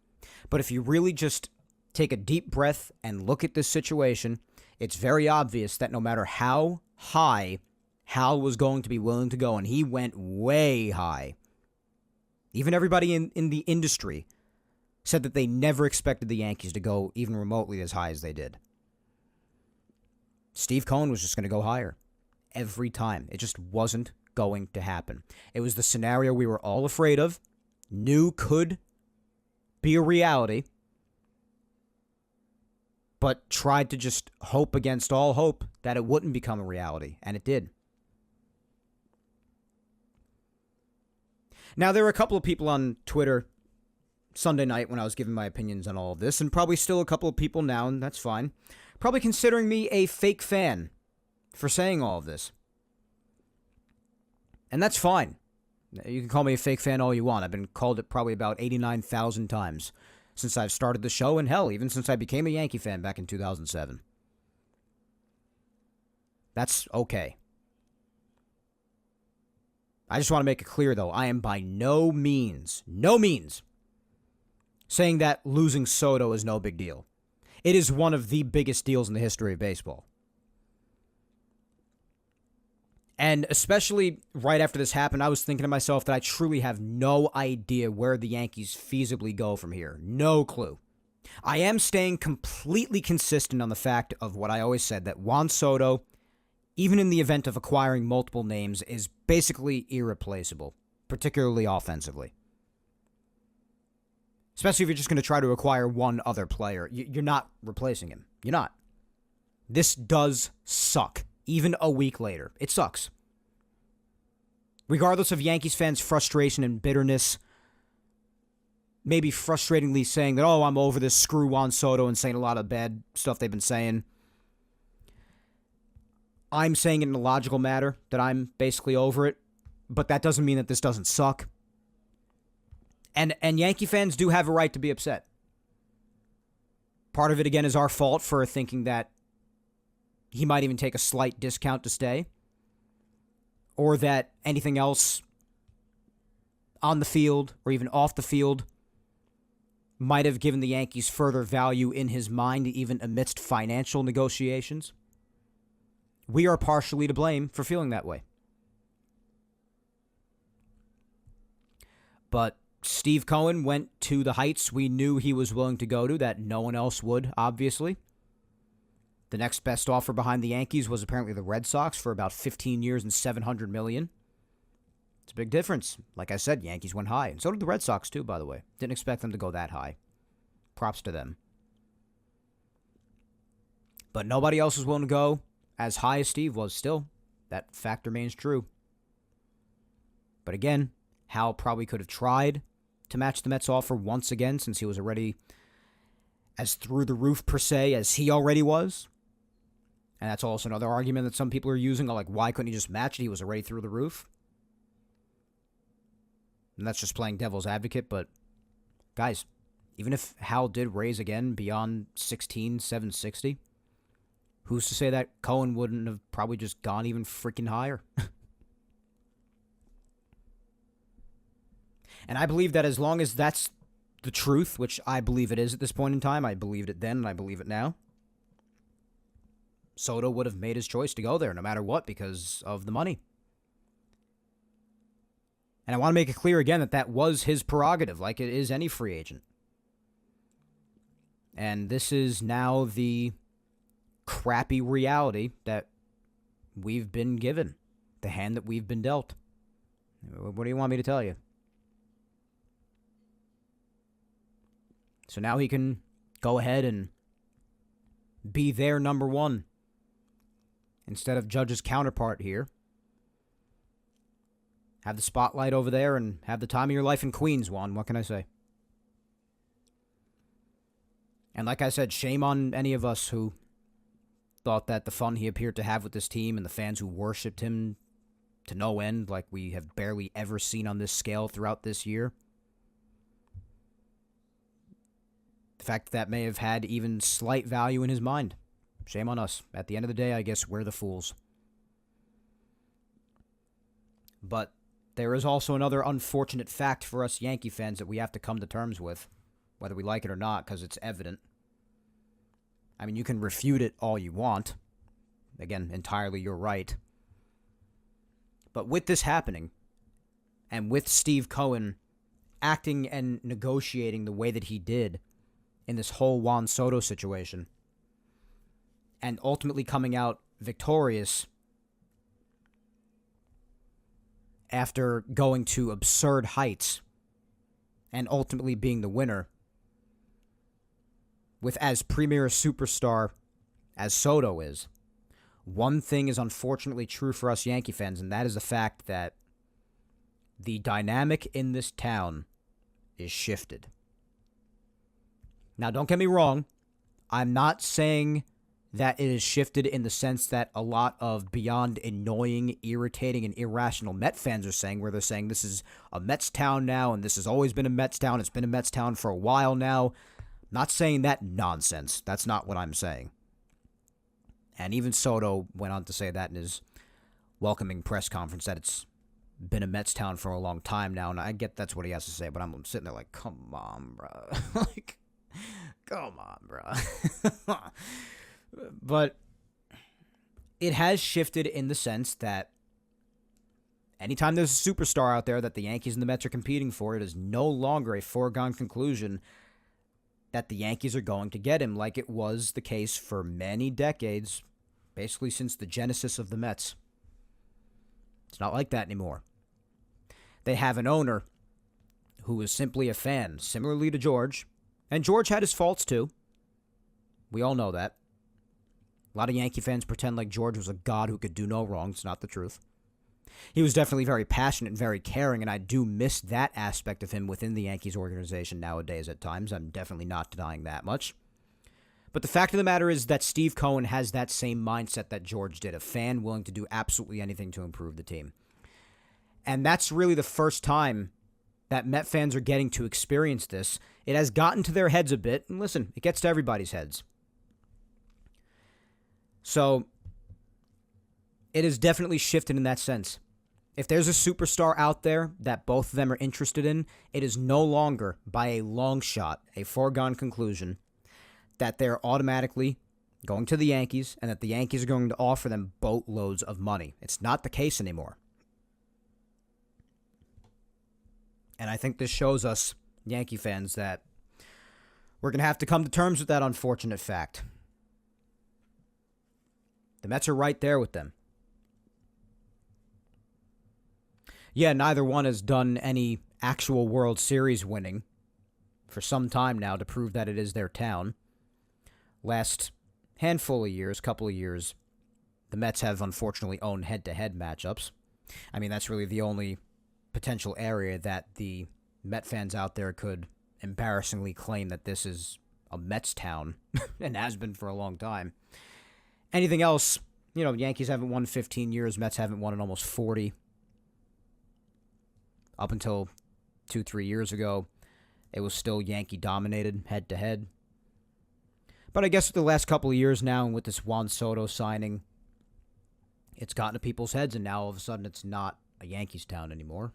S1: But if you really just take a deep breath and look at this situation, it's very obvious that no matter how high Hal was going to be willing to go, and he went way high. Even everybody in the industry said that they never expected the Yankees to go even remotely as high as they did. Steve Cohen was just going to go higher every time. It just wasn't going to happen. It was the scenario we were all afraid of, knew could be a reality, but tried to just hope against all hope that it wouldn't become a reality, and it did. Now, there were a couple of people on Twitter Sunday night when I was giving my opinions on all of this, and probably still a couple of people now, and that's fine, probably considering me a fake fan for saying all of this. And that's fine. You can call me a fake fan all you want. I've been called it probably about 89,000 times since I've started the show, and hell, even since I became a Yankee fan back in 2007. That's okay. I just want to make it clear, though, I am by no means saying that losing Soto is no big deal. It is one of the biggest deals in the history of baseball. And especially right after this happened, I was thinking to myself that I truly have no idea where the Yankees feasibly go from here. No clue. I am staying completely consistent on the fact of what I always said, that Juan Soto, even in the event of acquiring multiple names, is basically irreplaceable, particularly offensively. Especially if you're just going to try to acquire one other player. You're not replacing him. You're not. This does suck. Even a week later. It sucks. Regardless of Yankees fans' frustration and bitterness, maybe frustratingly saying that, oh, I'm over this, screw Juan Soto, and saying a lot of bad stuff they've been saying. I'm saying it in a logical manner that I'm basically over it, but that doesn't mean that this doesn't suck. And Yankee fans do have a right to be upset. Part of it, again, is our fault for thinking that he might even take a slight discount to stay, or that anything else on the field or even off the field might have given the Yankees further value in his mind, even amidst financial negotiations. We are partially to blame for feeling that way. But Steve Cohen went to the heights we knew he was willing to go to, that no one else would, obviously. The next best offer behind the Yankees was apparently the Red Sox for about 15 years and $700 million. It's a big difference. Like I said, Yankees went high. And so did the Red Sox, too, by the way. Didn't expect them to go that high. Props to them. But nobody else was willing to go as high as Steve was still. That fact remains true. But again, Hal probably could have tried to match the Mets' offer once again, since he was already as through the roof, per se, as he already was. And that's also another argument that some people are using, like, why couldn't he just match it? He was already through the roof. And that's just playing devil's advocate, but guys, even if Hal did raise again beyond 16,760, who's to say that Cohen wouldn't have probably just gone even freaking higher? And I believe that as long as that's the truth, which I believe it is at this point in time, I believed it then and I believe it now, Soto would have made his choice to go there no matter what because of the money. And I want to make it clear again that that was his prerogative, like it is any free agent. And this is now the crappy reality that we've been given, the hand that we've been dealt. What do you want me to tell you? So now he can go ahead and be their number one instead of Judge's counterpart here. Have the spotlight over there and have the time of your life in Queens, Juan. What can I say? And like I said, shame on any of us who thought that the fun he appeared to have with this team and the fans who worshipped him to no end, like we have barely ever seen on this scale throughout this year. The fact that may have had even slight value in his mind. Shame on us. At the end of the day, I guess we're the fools. But there is also another unfortunate fact for us Yankee fans that we have to come to terms with, whether we like it or not, because it's evident. I mean, you can refute it all you want. Again, entirely your right. But with this happening, and with Steve Cohen acting and negotiating the way that he did in this whole Juan Soto situation, and ultimately coming out victorious after going to absurd heights and ultimately being the winner, with as premier a superstar as Soto is, one thing is unfortunately true for us Yankee fans, and that is the fact that the dynamic in this town is shifted. Now, don't get me wrong. I'm not saying that it is shifted in the sense that a lot of beyond annoying, irritating, and irrational Met fans are saying, where they're saying this is a Mets town now, and this has always been a Mets town. It's been a Mets town for a while now. Not saying that nonsense. That's not what I'm saying. And even Soto went on to say that in his welcoming press conference, that it's been a Mets town for a long time now. And I get that's what he has to say, but I'm sitting there like, come on, bro. Like, come on, bro. But it has shifted in the sense that anytime there's a superstar out there that the Yankees and the Mets are competing for, it is no longer a foregone conclusion that the Yankees are going to get him, like it was the case for many decades, basically since the genesis of the Mets. It's not like that anymore. They have an owner who is simply a fan, similarly to George, and George had his faults too. We all know that. A lot of Yankee fans pretend like George was a god who could do no wrong. It's not the truth. He was definitely very passionate and very caring, and I do miss that aspect of him within the Yankees organization nowadays at times. I'm definitely not denying that much. But the fact of the matter is that Steve Cohen has that same mindset that George did, a fan willing to do absolutely anything to improve the team. And that's really the first time that Met fans are getting to experience this. It has gotten to their heads a bit, and listen, it gets to everybody's heads. So it has definitely shifted in that sense. If there's a superstar out there that both of them are interested in, it is no longer, by a long shot, a foregone conclusion that they're automatically going to the Yankees and that the Yankees are going to offer them boatloads of money. It's not the case anymore. And I think this shows us, Yankee fans, that we're going to have to come to terms with that unfortunate fact. The Mets are right there with them. Yeah, neither one has done any actual World Series winning for some time now to prove that it is their town. Last handful of years, couple of years, the Mets have unfortunately owned head-to-head matchups. I mean, that's really the only potential area that the Met fans out there could embarrassingly claim that this is a Mets town, and has been for a long time. Anything else, Yankees haven't won 15 years, Mets haven't won in almost 40. Up until 2-3 years ago, it was still Yankee-dominated head-to-head. But I guess with the last couple of years now, and with this Juan Soto signing, it's gotten to people's heads, and now all of a sudden it's not a Yankees town anymore.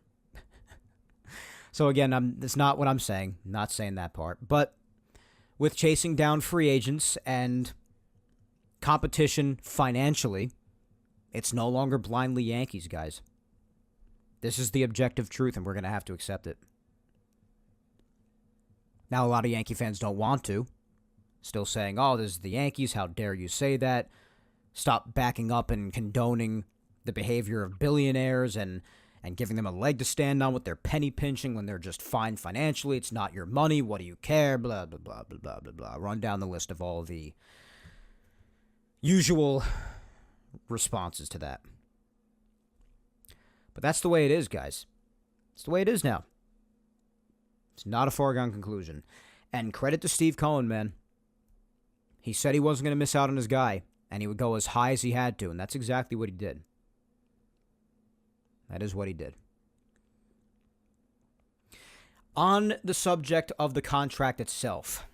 S1: So again, that's not what I'm saying. I'm not saying that part. But with chasing down free agents and competition financially, it's no longer blindly Yankees, guys. This is the objective truth, and we're going to have to accept it. Now, a lot of Yankee fans don't want to. Still saying, oh, this is the Yankees. How dare you say that? Stop backing up and condoning the behavior of billionaires and giving them a leg to stand on with their penny pinching when they're just fine financially. It's not your money. What do you care? Blah, blah, blah, blah, blah, blah, blah. Run down the list of all the usual responses to that. But that's the way it is, guys. It's the way it is now. It's not a foregone conclusion. And credit to Steve Cohen, man. He said he wasn't going to miss out on his guy, and he would go as high as he had to, and that's exactly what he did. That is what he did. On the subject of the contract itself,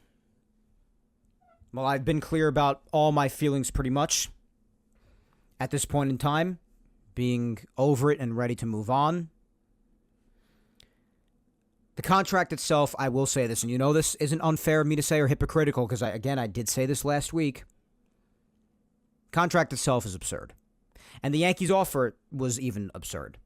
S1: well, I've been clear about all my feelings pretty much at this point in time, being over it and ready to move on. The contract itself, I will say this, and you know this isn't unfair of me to say or hypocritical because, I did say this last week. Contract itself is absurd. And the Yankees' offer was even absurd.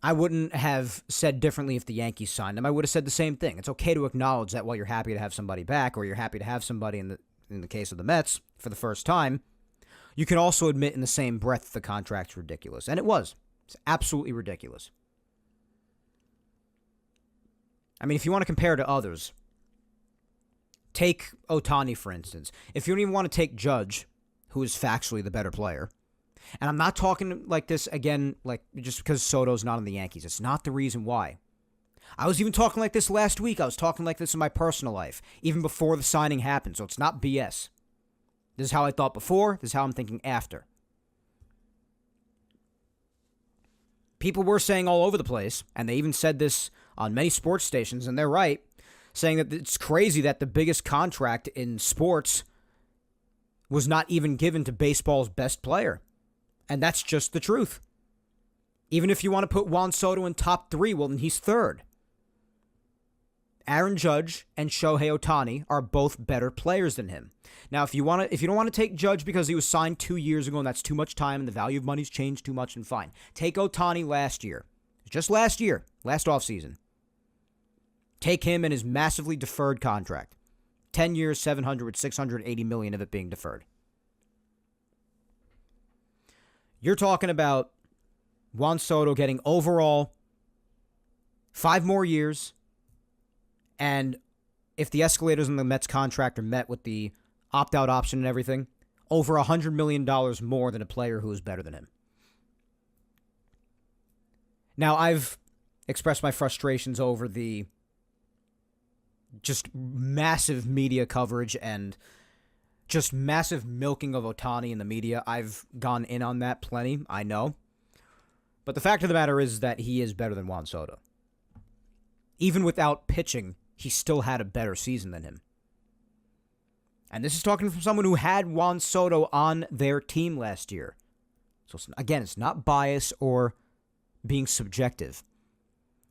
S1: I wouldn't have said differently if the Yankees signed him. I would have said the same thing. It's okay to acknowledge that while you're happy to have somebody back, or you're happy to have somebody in the case of the Mets for the first time, you can also admit in the same breath the contract's ridiculous. And it was. It's absolutely ridiculous. I mean, if you want to compare to others, take Ohtani, for instance. If you don't even want to take Judge, who is factually the better player, and I'm not talking like this, again, like just because Soto's not on the Yankees. It's not the reason why. I was even talking like this last week. I was talking like this in my personal life, even before the signing happened, so it's not BS. This is how I thought before. This is how I'm thinking after. People were saying all over the place, and they even said this on many sports stations, and they're right, saying that it's crazy that the biggest contract in sports was not even given to baseball's best player. And that's just the truth. Even if you want to put Juan Soto in top 3, well, then he's third. Aaron Judge and Shohei Ohtani are both better players than him. Now, if you don't want to take Judge because he was signed 2 years ago and that's too much time and the value of money's changed too much, and fine. Take Ohtani last year. Just last year. Last offseason. Take him and his massively deferred contract. 10 years, $700 with $680 million of it being deferred. You're talking about Juan Soto getting overall 5 more years, and if the escalators in the Mets contract are met with the opt-out option and everything, over $100 million more than a player who is better than him. Now, I've expressed my frustrations over the just massive media coverage and just massive milking of Ohtani in the media. I've gone in on that plenty, I know. But the fact of the matter is that he is better than Juan Soto. Even without pitching, he still had a better season than him. And this is talking from someone who had Juan Soto on their team last year. So again, it's not bias or being subjective.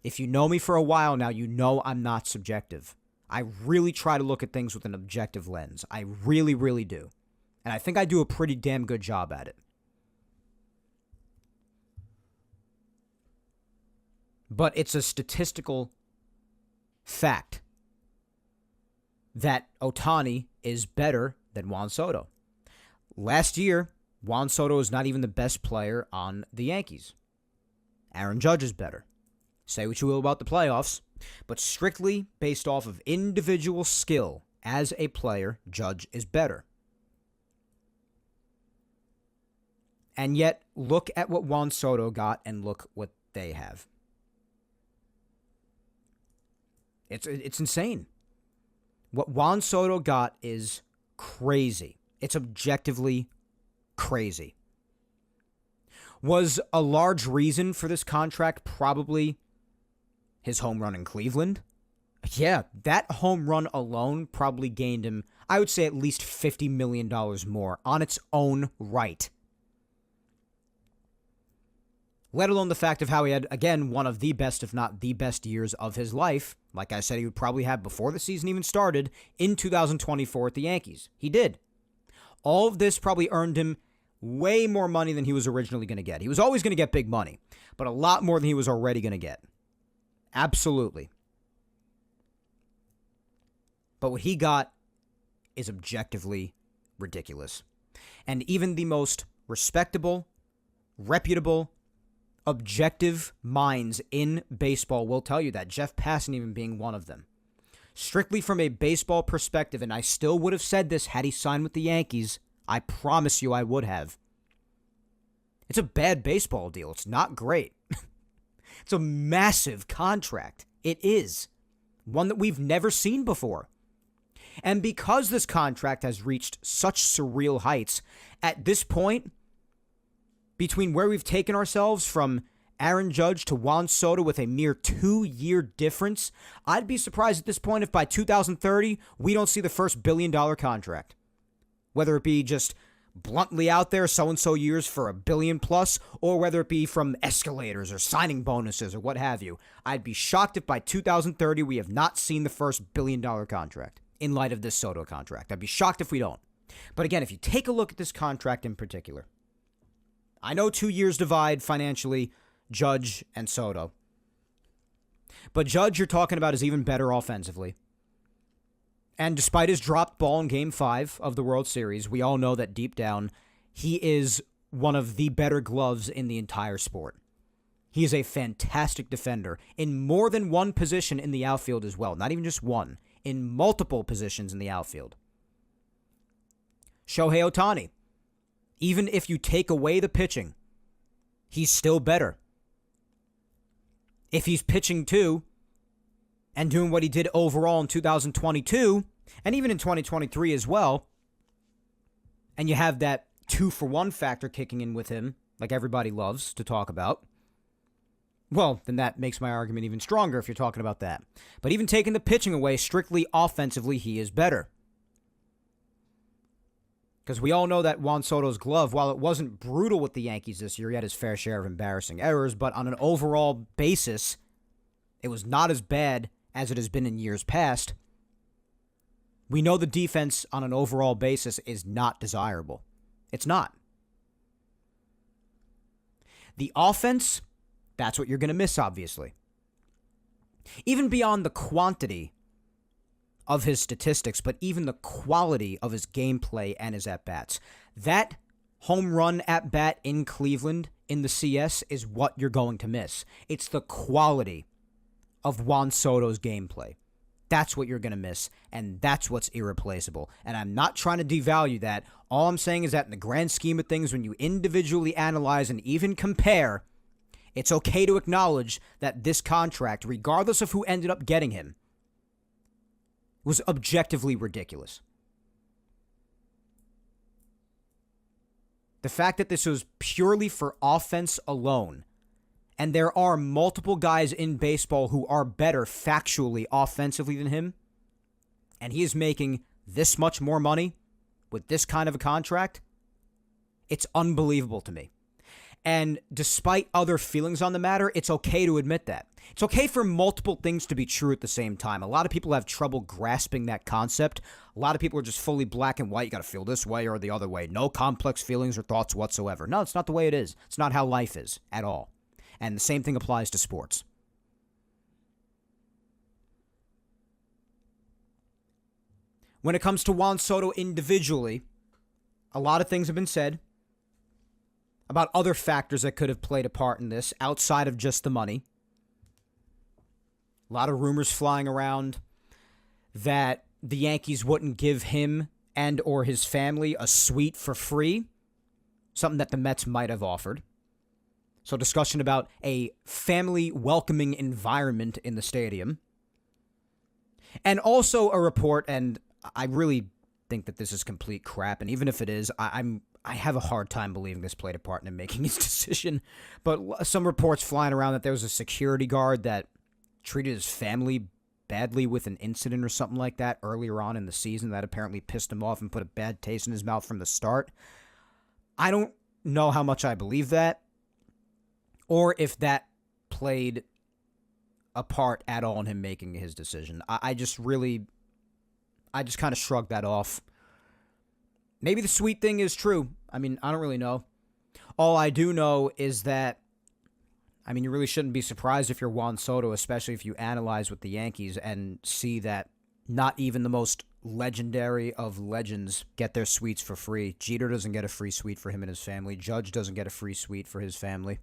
S1: If you know me for a while now, you know I'm not subjective. I really try to look at things with an objective lens. I really, really do. And I think I do a pretty damn good job at it. But it's a statistical fact that Ohtani is better than Juan Soto. Last year, Juan Soto is not even the best player on the Yankees. Aaron Judge is better. Say what you will about the playoffs, but strictly based off of individual skill as a player, Judge is better. And yet, look at what Juan Soto got and look what they have. It's insane. What Juan Soto got is crazy. It's objectively crazy. Was a large reason for this contract probably his home run in Cleveland? Yeah, that home run alone probably gained him, I would say, at least $50 million more on its own right. let alone the fact of how he had, again, one of the best, if not the best years of his life, like I said he would probably have before the season even started, in 2024 at the Yankees. He did. All of this probably earned him way more money than he was originally going to get. He was always going to get big money, but a lot more than he was already going to get. Absolutely. But what he got is objectively ridiculous. And even the most respectable, reputable, objective minds in baseball will tell you that, Jeff Passan even being one of them. Strictly from a baseball perspective, and I still would have said this had he signed with the Yankees, I promise you I would have. It's a bad baseball deal. It's not great. It's a massive contract. It is. One that we've never seen before. And because this contract has reached such surreal heights, at this point, between where we've taken ourselves from Aaron Judge to Juan Soto with a mere 2-year difference, I'd be surprised at this point if by 2030 we don't see the first billion-dollar contract. Whether it be just bluntly out there, so-and-so years for $1 billion plus, or whether it be from escalators or signing bonuses or what have you. I'd be shocked if by 2030 we have not seen the first billion-dollar contract in light of this Soto contract. I'd be shocked if we don't. But again, if you take a look at this contract in particular, I know 2 years divide financially Judge and Soto. But Judge, you're talking about, is even better offensively. And despite his dropped ball in Game 5 of the World Series, we all know that deep down, he is one of the better gloves in the entire sport. He is a fantastic defender in more than one position in the outfield as well. Not even just one, in multiple positions in the outfield. Shohei Ohtani, even if you take away the pitching, he's still better. If he's pitching too, and doing what he did overall in 2022, and even in 2023 as well, and you have that 2-for-1 factor kicking in with him, like everybody loves to talk about, well, then that makes my argument even stronger if you're talking about that. But even taking the pitching away, strictly offensively, he is better. Because we all know that Juan Soto's glove, while it wasn't brutal with the Yankees this year, he had his fair share of embarrassing errors, but on an overall basis, it was not as bad as it has been in years past. We know the defense on an overall basis is not desirable. It's not. The offense, that's what you're going to miss, obviously. Even beyond the quantity of his statistics, but even the quality of his gameplay and his at-bats. That home run at-bat in Cleveland in the CS is what you're going to miss. It's the quality of Juan Soto's gameplay. That's what you're going to miss, and that's what's irreplaceable. And I'm not trying to devalue that. All I'm saying is that in the grand scheme of things, when you individually analyze and even compare, it's okay to acknowledge that this contract, regardless of who ended up getting him, was objectively ridiculous. The fact that this was purely for offense alone, and there are multiple guys in baseball who are better factually offensively than him, and he is making this much more money with this kind of a contract, it's unbelievable to me. And despite other feelings on the matter, it's okay to admit that. It's okay for multiple things to be true at the same time. A lot of people have trouble grasping that concept. A lot of people are just fully black and white. You got to feel this way or the other way. No complex feelings or thoughts whatsoever. No, it's not the way it is. It's not how life is at all. And the same thing applies to sports. When it comes to Juan Soto individually, a lot of things have been said about other factors that could have played a part in this outside of just the money. A lot of rumors flying around that the Yankees wouldn't give him and or his family a suite for free, something that the Mets might have offered. So discussion about a family welcoming environment in the stadium. And also a report, and I really think that this is complete crap, and even if it is, I have a hard time believing this played a part in him making his decision. But some reports flying around that there was a security guard that treated his family badly with an incident or something like that earlier on in the season that apparently pissed him off and put a bad taste in his mouth from the start. I don't know how much I believe that or if that played a part at all in him making his decision. I just kind of shrugged that off. Maybe the sweet thing is true. I mean, I don't really know. All I do know is that, I mean, you really shouldn't be surprised if you're Juan Soto, especially if you analyze with the Yankees and see that not even the most legendary of legends get their suites for free. Jeter doesn't get a free suite for him and his family. Judge doesn't get a free suite for his family.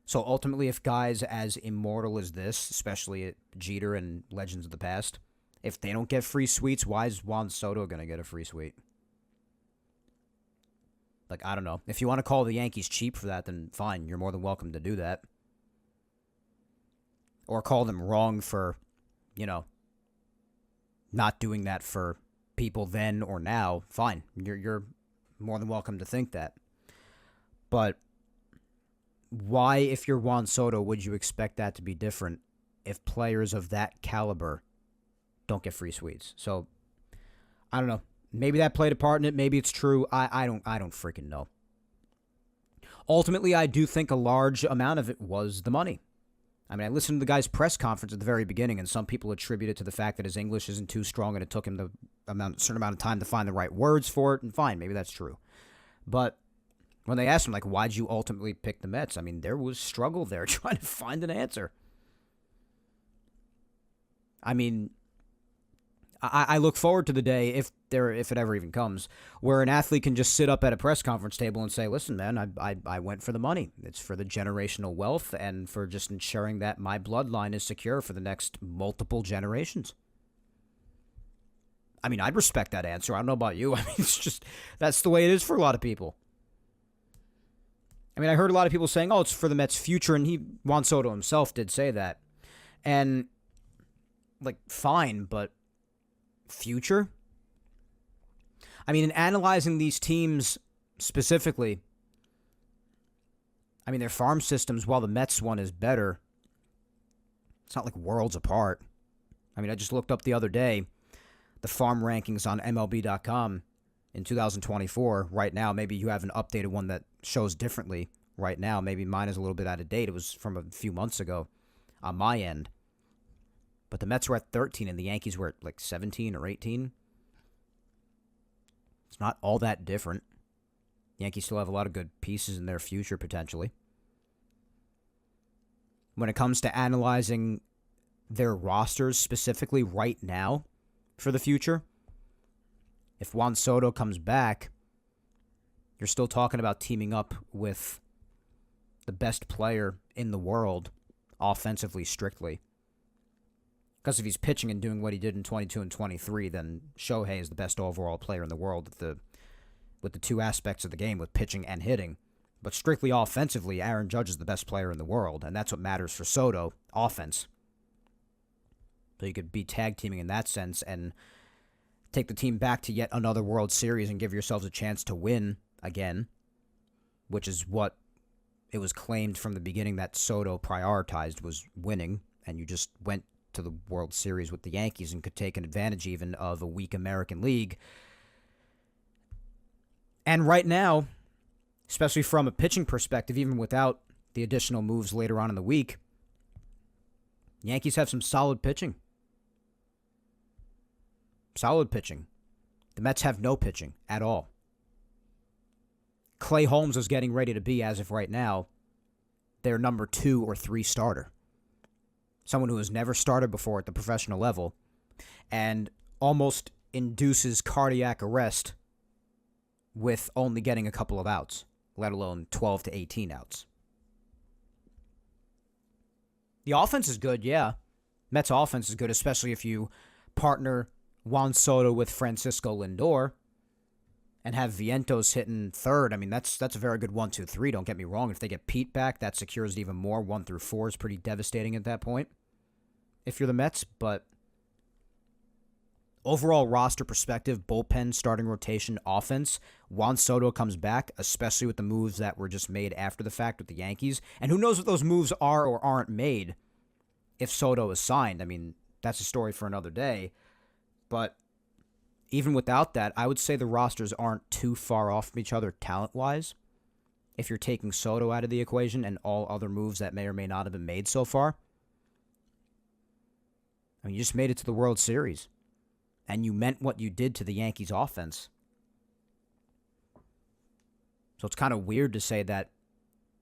S1: So ultimately, if guys as immortal as this, especially Jeter and legends of the past, if they don't get free suites, why is Juan Soto going to get a free suite? Like, I don't know. If you want to call the Yankees cheap for that, then fine. You're more than welcome to do that. Or call them wrong for, not doing that for people then or now. Fine. You're more than welcome to think that. But why, if you're Juan Soto, would you expect that to be different if players of that caliber don't get free suites? So, I don't know. Maybe that played a part in it. Maybe it's true. I don't freaking know. Ultimately, I do think a large amount of it was the money. I mean, I listened to the guy's press conference at the very beginning, and some people attribute it to the fact that his English isn't too strong and it took him a certain amount of time to find the right words for it, and fine, maybe that's true. But when they asked him, like, why'd you ultimately pick the Mets? I mean, there was struggle there trying to find an answer. I mean, I look forward to the day, if it ever even comes, where an athlete can just sit up at a press conference table and say, listen, man, I went for the money. It's for the generational wealth and for just ensuring that my bloodline is secure for the next multiple generations. I mean, I'd respect that answer. I don't know about you. I mean, it's just, that's the way it is for a lot of people. I mean, I heard a lot of people saying, oh, it's for the Mets' future, and Juan Soto himself did say that. And, like, fine, but future? I mean, in analyzing these teams specifically, I mean, their farm systems, while the Mets one is better, it's not like worlds apart. I mean, I just looked up the other day the farm rankings on MLB.com in 2024 right now. Maybe you have an updated one that shows differently right now. Maybe mine is a little bit out of date. It was from a few months ago on my end. But the Mets were at 13 and the Yankees were at like 17 or 18. It's not all that different. The Yankees still have a lot of good pieces in their future, potentially. When it comes to analyzing their rosters specifically right now for the future, if Juan Soto comes back, you're still talking about teaming up with the best player in the world offensively, strictly. Because if he's pitching and doing what he did in 22 and 23, then Shohei is the best overall player in the world with the two aspects of the game, with pitching and hitting. But strictly offensively, Aaron Judge is the best player in the world, and that's what matters for Soto, offense. So you could be tag teaming in that sense and take the team back to yet another World Series and give yourselves a chance to win again, which is what it was claimed from the beginning that Soto prioritized, was winning, and you just went to the World Series with the Yankees and could take an advantage even of a weak American League. And right now, especially from a pitching perspective, even without the additional moves later on in the week, Yankees have some solid pitching. Solid pitching. The Mets have no pitching at all. Clay Holmes is getting ready to be, as of right now, their number 2 or 3 starter. Someone who has never started before at the professional level and almost induces cardiac arrest with only getting a couple of outs, let alone 12 to 18 outs. The offense is good, yeah. Mets offense is good, especially if you partner Juan Soto with Francisco Lindor and have Vientos hitting third. I mean, that's a very good 1-2-3, don't get me wrong. If they get Pete back, that secures it even more. 1 through 4 is pretty devastating at that point if you're the Mets. But overall roster perspective, bullpen, starting rotation, offense, Juan Soto comes back, especially with the moves that were just made after the fact with the Yankees. And who knows what those moves are or aren't made if Soto is signed. I mean, that's a story for another day. But even without that, I would say the rosters aren't too far off from each other talent-wise. if you're taking Soto out of the equation and all other moves that may or may not have been made so far. I mean, you just made it to the World Series, and you meant what you did to the Yankees offense. So it's kind of weird to say that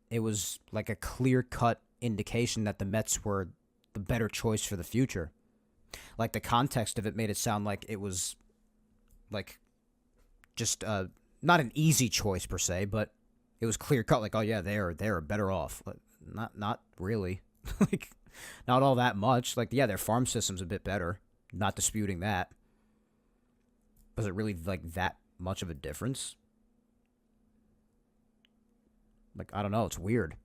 S1: it was like a clear-cut indication that the Mets were the better choice for the future. Like, the context of it made it sound like it was, like, just not an easy choice per se, but it was clear-cut. Like, oh yeah, they're better off. But not really. Like, not all that much. Like, yeah, their farm system's a bit better. Not disputing that. Was it really like that much of a difference? Like, I don't know. It's weird.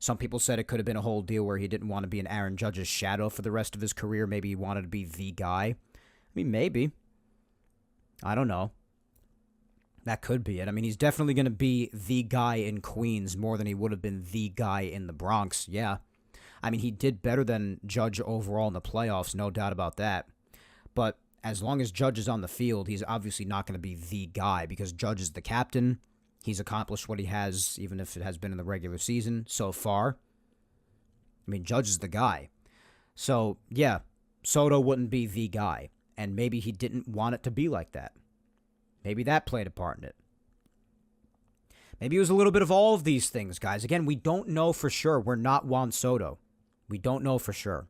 S1: Some people said it could have been a whole deal where he didn't want to be in Aaron Judge's shadow for the rest of his career. Maybe he wanted to be the guy. I mean, maybe. I don't know. That could be it. I mean, he's definitely going to be the guy in Queens more than he would have been the guy in the Bronx. Yeah. I mean, he did better than Judge overall in the playoffs, no doubt about that. But as long as Judge is on the field, he's obviously not going to be the guy because Judge is the captain. He's accomplished what he has, even if it has been in the regular season so far. I mean, Judge is the guy. So, yeah, Soto wouldn't be the guy. And maybe he didn't want it to be like that. Maybe that played a part in it. Maybe it was a little bit of all of these things, guys. Again, we don't know for sure. We're not Juan Soto. We don't know for sure.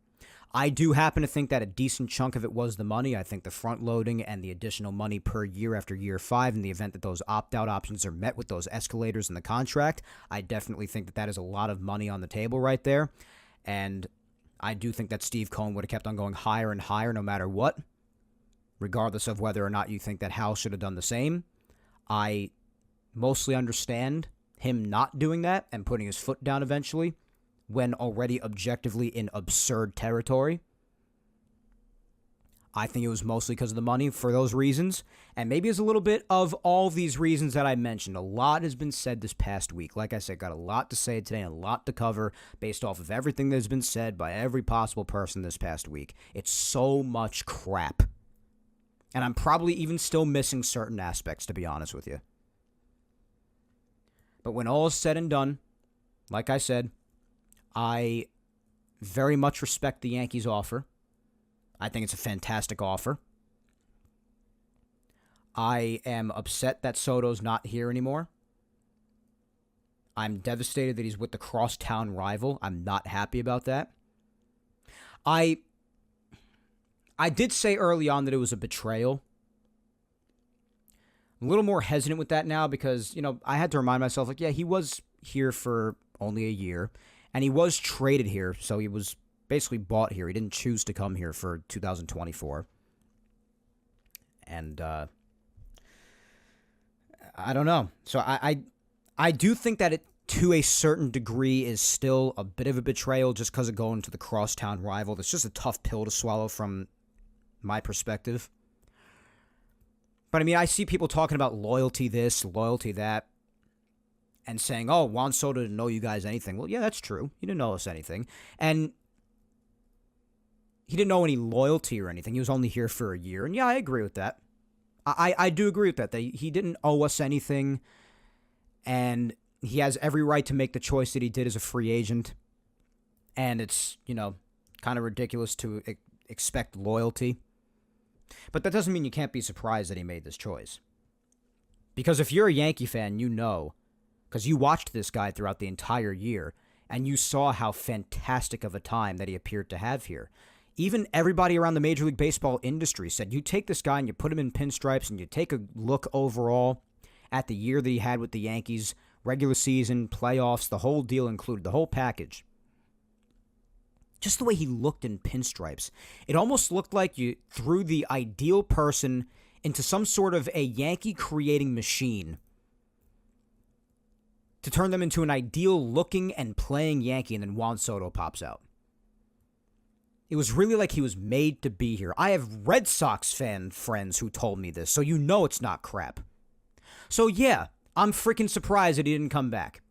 S1: I do happen to think that a decent chunk of it was the money. I think the front loading and the additional money per year after year 5 in the event that those opt-out options are met with those escalators in the contract, I definitely think that that is a lot of money on the table right there. And I do think that Steve Cohen would have kept on going higher and higher no matter what, regardless of whether or not you think that Hal should have done the same. I mostly understand him not doing that and putting his foot down eventually, when already objectively in absurd territory. I think it was mostly because of the money for those reasons. And maybe it's a little bit of all these reasons that I mentioned. A lot has been said this past week. Like I said, got a lot to say today and a lot to cover based off of everything that has been said by every possible person this past week. It's so much crap. And I'm probably even still missing certain aspects, to be honest with you. But when all is said and done, like I said, I very much respect the Yankees' offer. I think it's a fantastic offer. I am upset that Soto's not here anymore. I'm devastated that he's with the crosstown rival. I'm not happy about that. I did say early on that it was a betrayal. I'm a little more hesitant with that now because, I had to remind myself, like, yeah, he was here for only a year. And he was traded here, so he was basically bought here. He didn't choose to come here for 2024. And I don't know. So I do think that it, to a certain degree, is still a bit of a betrayal just because of going to the crosstown rival. That's just a tough pill to swallow from my perspective. But, I mean, I see people talking about loyalty this, loyalty that, and saying, oh, Juan Soto didn't know you guys anything. Well, yeah, that's true. He didn't know us anything. And he didn't know any loyalty or anything. He was only here for a year. And yeah, I agree with that. I do agree with that. That he didn't owe us anything. And he has every right to make the choice that he did as a free agent. And it's, kind of ridiculous to expect loyalty. But that doesn't mean you can't be surprised that he made this choice. Because if you're a Yankee fan, you know, because you watched this guy throughout the entire year, and you saw how fantastic of a time that he appeared to have here. Even everybody around the Major League Baseball industry said, you take this guy and you put him in pinstripes and you take a look overall at the year that he had with the Yankees, regular season, playoffs, the whole deal included, the whole package. Just the way he looked in pinstripes. It almost looked like you threw the ideal person into some sort of a Yankee creating machine to turn them into an ideal-looking and playing Yankee, and then Juan Soto pops out. It was really like he was made to be here. I have Red Sox fan friends who told me this, so you know it's not crap. So yeah, I'm freaking surprised that he didn't come back.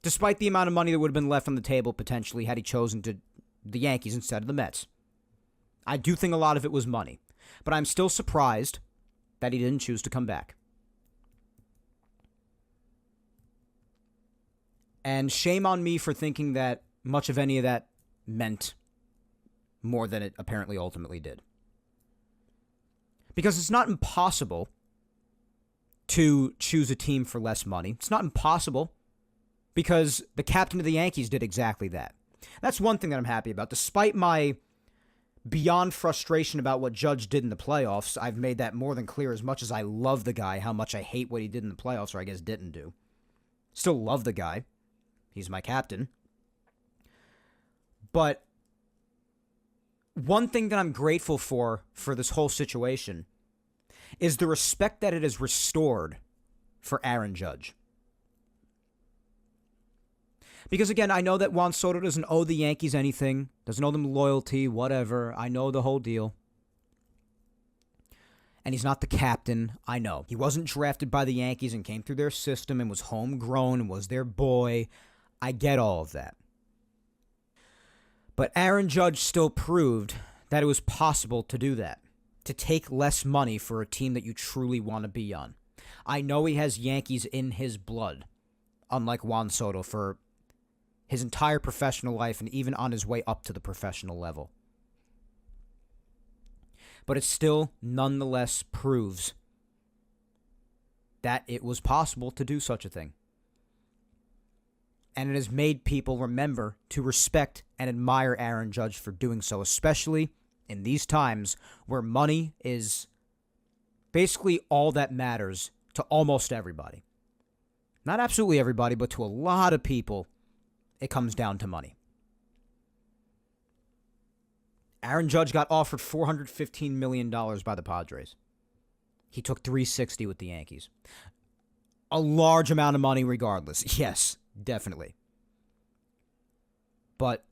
S1: Despite the amount of money that would have been left on the table, potentially, had he chosen to the Yankees instead of the Mets. I do think a lot of it was money, but I'm still surprised that he didn't choose to come back. And shame on me for thinking that much of any of that meant more than it apparently ultimately did. Because it's not impossible to choose a team for less money. It's not impossible because the captain of the Yankees did exactly that. That's one thing that I'm happy about. Despite my beyond frustration about what Judge did in the playoffs, I've made that more than clear. As much as I love the guy, how much I hate what he did in the playoffs, or I guess didn't do. Still love the guy. He's my captain. But one thing that I'm grateful for this whole situation is the respect that it has restored for Aaron Judge. Because, again, I know that Juan Soto doesn't owe the Yankees anything, doesn't owe them loyalty, whatever. I know the whole deal. And he's not the captain. I know. He wasn't drafted by the Yankees and came through their system and was homegrown and was their boy. I get all of that. But Aaron Judge still proved that it was possible to do that, to take less money for a team that you truly want to be on. I know he has Yankees in his blood, unlike Juan Soto, for his entire professional life and even on his way up to the professional level. But it still nonetheless proves that it was possible to do such a thing. And it has made people remember to respect and admire Aaron Judge for doing so, especially in these times where money is basically all that matters to almost everybody. Not absolutely everybody, but to a lot of people, it comes down to money. Aaron Judge got offered $415 million by the Padres. He took $360 with the Yankees. A large amount of money regardless. Yes, definitely. But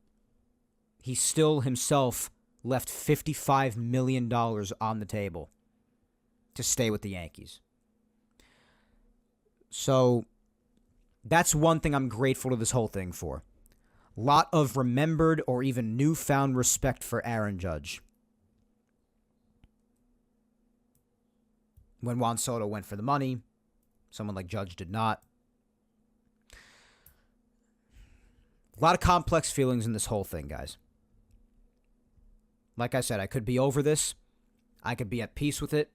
S1: he still himself left $55 million on the table to stay with the Yankees. So that's one thing I'm grateful to this whole thing for. A lot of remembered or even newfound respect for Aaron Judge. When Juan Soto went for the money, someone like Judge did not. A lot of complex feelings in this whole thing, guys. Like I said, I could be over this. I could be at peace with it,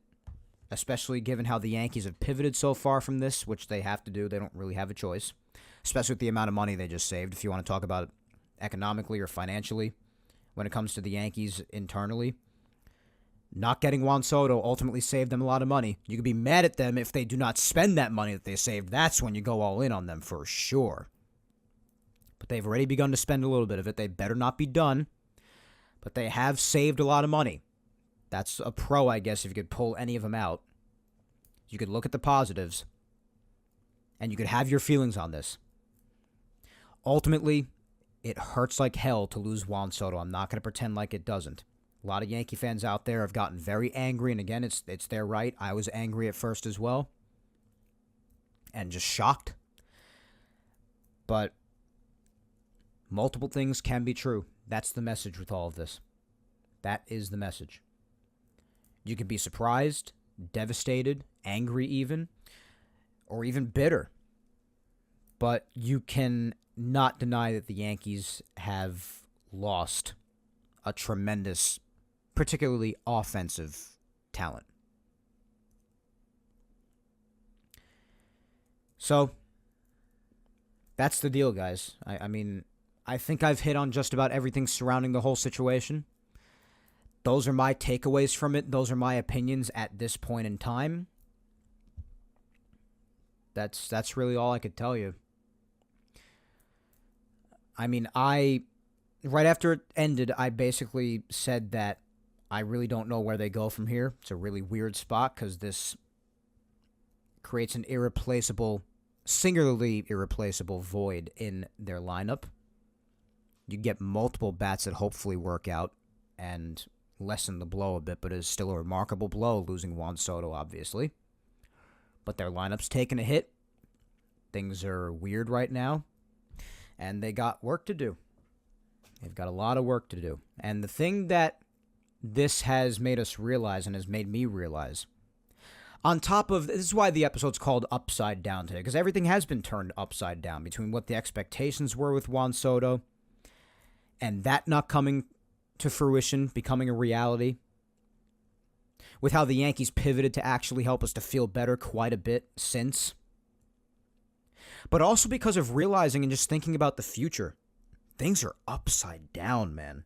S1: especially given how the Yankees have pivoted so far from this, which they have to do. They don't really have a choice, especially with the amount of money they just saved, if you want to talk about it economically or financially when it comes to the Yankees internally. Not getting Juan Soto ultimately saved them a lot of money. You could be mad at them if they do not spend that money that they saved. That's when you go all in on them for sure. But they've already begun to spend a little bit of it. They better not be done. But they have saved a lot of money. That's a pro, I guess, if you could pull any of them out. You could look at the positives, and you could have your feelings on this. Ultimately, it hurts like hell to lose Juan Soto. I'm not going to pretend like it doesn't. A lot of Yankee fans out there have gotten very angry, and again, it's their right. I was angry at first as well, and just shocked. But multiple things can be true. That's the message with all of this. That is the message. You can be surprised, devastated, angry even, or even bitter. But you can not deny that the Yankees have lost a tremendous, particularly offensive talent. So, that's the deal, guys. I mean, I think I've hit on just about everything surrounding the whole situation. Those are my takeaways from it. Those are my opinions at this point in time. That's really all I could tell you. I mean, right after it ended, I basically said that I really don't know where they go from here. It's a really weird spot because this creates an singularly irreplaceable void in their lineup. You get multiple bats that hopefully work out and lessen the blow a bit, but it is still a remarkable blow losing Juan Soto, obviously. But their lineup's taking a hit. Things are weird right now, and they got work to do. They've got a lot of work to do. And the thing that this has made us realize and has made me realize, On top of this is why the episode's called Upside Down today, because everything has been turned upside down between what the expectations were with Juan Soto and that not coming to fruition, becoming a reality, with how the Yankees pivoted to actually help us to feel better quite a bit since, but also because of realizing and just thinking about the future. Things are upside down, man.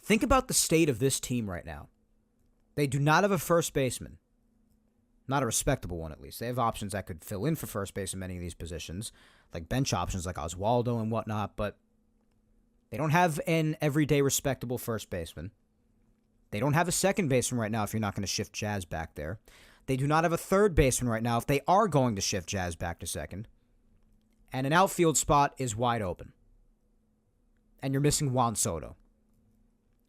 S1: Think about the state of this team right now. They do not have a first baseman. Not a respectable one, at least. They have options that could fill in for first base in many of these positions, like bench options like Oswaldo and whatnot, but they don't have an everyday respectable first baseman. They don't have a second baseman right now if you're not going to shift Jazz back there. They do not have a third baseman right now if they are going to shift Jazz back to second. And an outfield spot is wide open. And you're missing Juan Soto,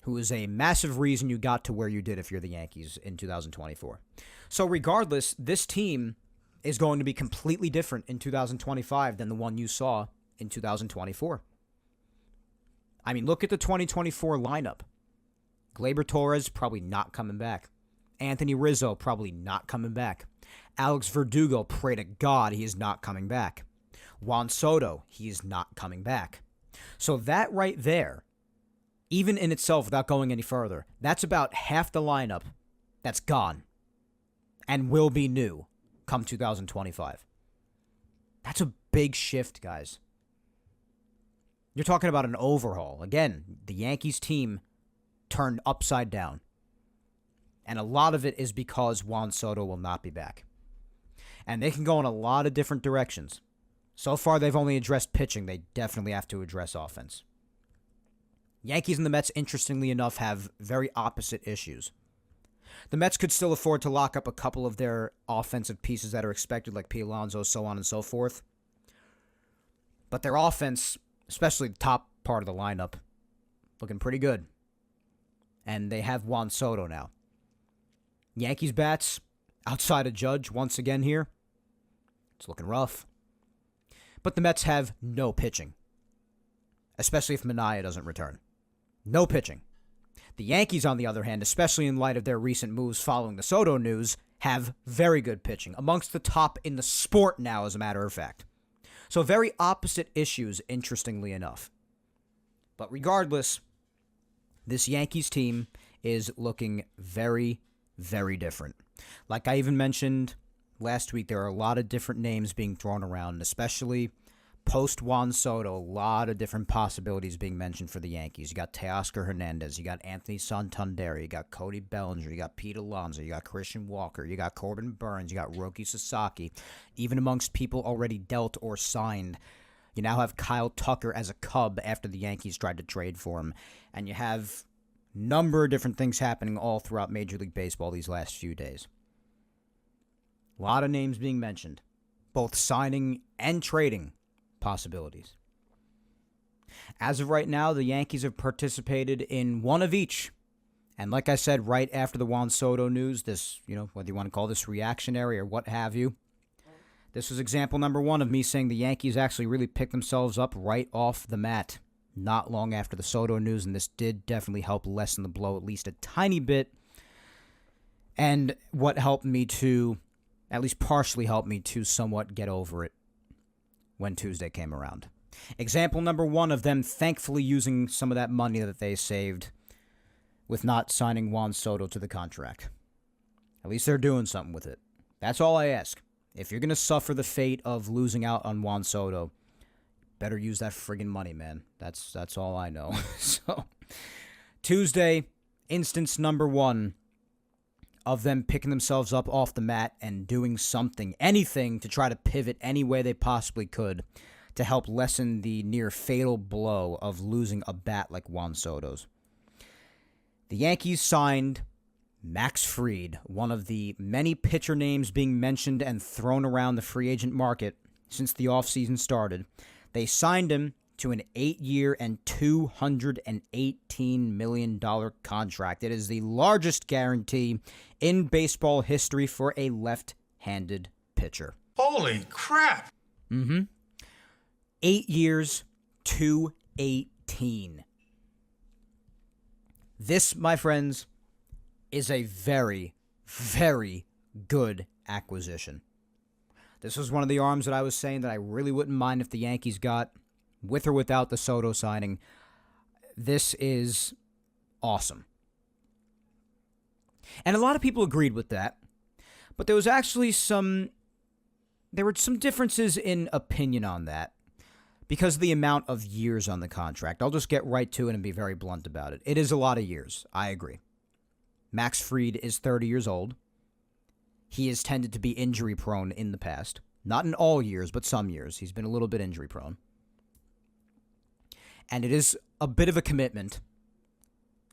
S1: who is a massive reason you got to where you did if you're the Yankees in 2024. So regardless, this team is going to be completely different in 2025 than the one you saw in 2024. I mean, look at the 2024 lineup. Gleyber Torres probably not coming back. Anthony Rizzo probably not coming back. Alex Verdugo, pray to God he is not coming back. Juan Soto, he is not coming back. So that right there, even in itself, without going any further, that's about half the lineup that's gone and will be new come 2025. That's a big shift, guys. You're talking about an overhaul. Again, the Yankees team turned upside down. And a lot of it is because Juan Soto will not be back. And they can go in a lot of different directions. So far, they've only addressed pitching. They definitely have to address offense. Yankees and the Mets, interestingly enough, have very opposite issues. The Mets could still afford to lock up a couple of their offensive pieces that are expected, like Pete Alonso, so on and so forth. But their offense, especially the top part of the lineup, looking pretty good. And they have Juan Soto now. Yankees bats, outside of Judge, once again here, it's looking rough. But the Mets have no pitching, especially if Minaya doesn't return. No pitching. The Yankees, on the other hand, especially in light of their recent moves following the Soto news, have very good pitching, amongst the top in the sport now, as a matter of fact. So very opposite issues, interestingly enough. But regardless, this Yankees team is looking very, very different. Like I even mentioned last week, there are a lot of different names being thrown around, especially post Juan Soto. A lot of different possibilities being mentioned for the Yankees. You got Teoscar Hernandez, you got Anthony Santander, you got Cody Bellinger, you got Pete Alonso, you got Christian Walker, you got Corbin Burns, you got Roki Sasaki. Even amongst people already dealt or signed, you now have Kyle Tucker as a Cub after the Yankees tried to trade for him. And you have a number of different things happening all throughout Major League Baseball these last few days. A lot of names being mentioned, both signing and trading possibilities. As of right now, the Yankees have participated in one of each. And like I said, right after the Juan Soto news, this, whether you want to call this reactionary or what have you, this was example number one of me saying the Yankees actually really picked themselves up right off the mat not long after the Soto news, and this did definitely help lessen the blow at least a tiny bit. And what helped me to, at least partially helped me to somewhat get over it when Tuesday came around. Example number one of them thankfully using some of that money that they saved with not signing Juan Soto to the contract. At least they're doing something with it. That's all I ask. If you're going to suffer the fate of losing out on Juan Soto, better use that friggin' money, man. That's all I know. So, Tuesday, instance number one of them picking themselves up off the mat and doing something, anything to try to pivot any way they possibly could to help lessen the near fatal blow of losing a bat like Juan Soto's. The Yankees signed Max Fried, one of the many pitcher names being mentioned and thrown around the free agent market since the offseason started. They signed him to an 8-year and $218 million contract. It is the largest guarantee in baseball history for a left-handed pitcher.
S2: Holy crap!
S1: 8 years, $218. This, my friends, is a very, very good acquisition. This was one of the arms that I was saying that I really wouldn't mind if the Yankees got, with or without the Soto signing. This is awesome. And a lot of people agreed with that, but there were some differences in opinion on that because of the amount of years on the contract. I'll just get right to it and be very blunt about it. It is a lot of years. I agree. Max Fried is 30 years old. He has tended to be injury prone in the past. Not in all years, but some years. He's been a little bit injury prone. And it is a bit of a commitment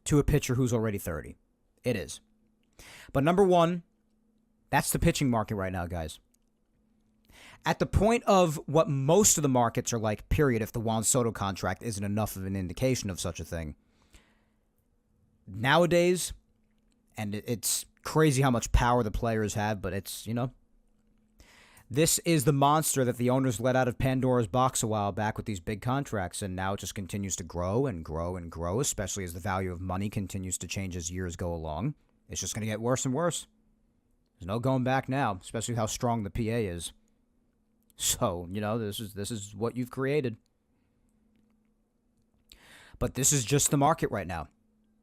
S1: to a pitcher who's already 30. It is. But number one, that's the pitching market right now, guys. At the point of what most of the markets are like, period, if the Juan Soto contract isn't enough of an indication of such a thing. Nowadays, and it's crazy how much power the players have, but it's, this is the monster that the owners let out of Pandora's box a while back with these big contracts, and now it just continues to grow and grow and grow, especially as the value of money continues to change as years go along. It's just going to get worse and worse. There's no going back now, especially how strong the PA is. So, this is what you've created. But this is just the market right now.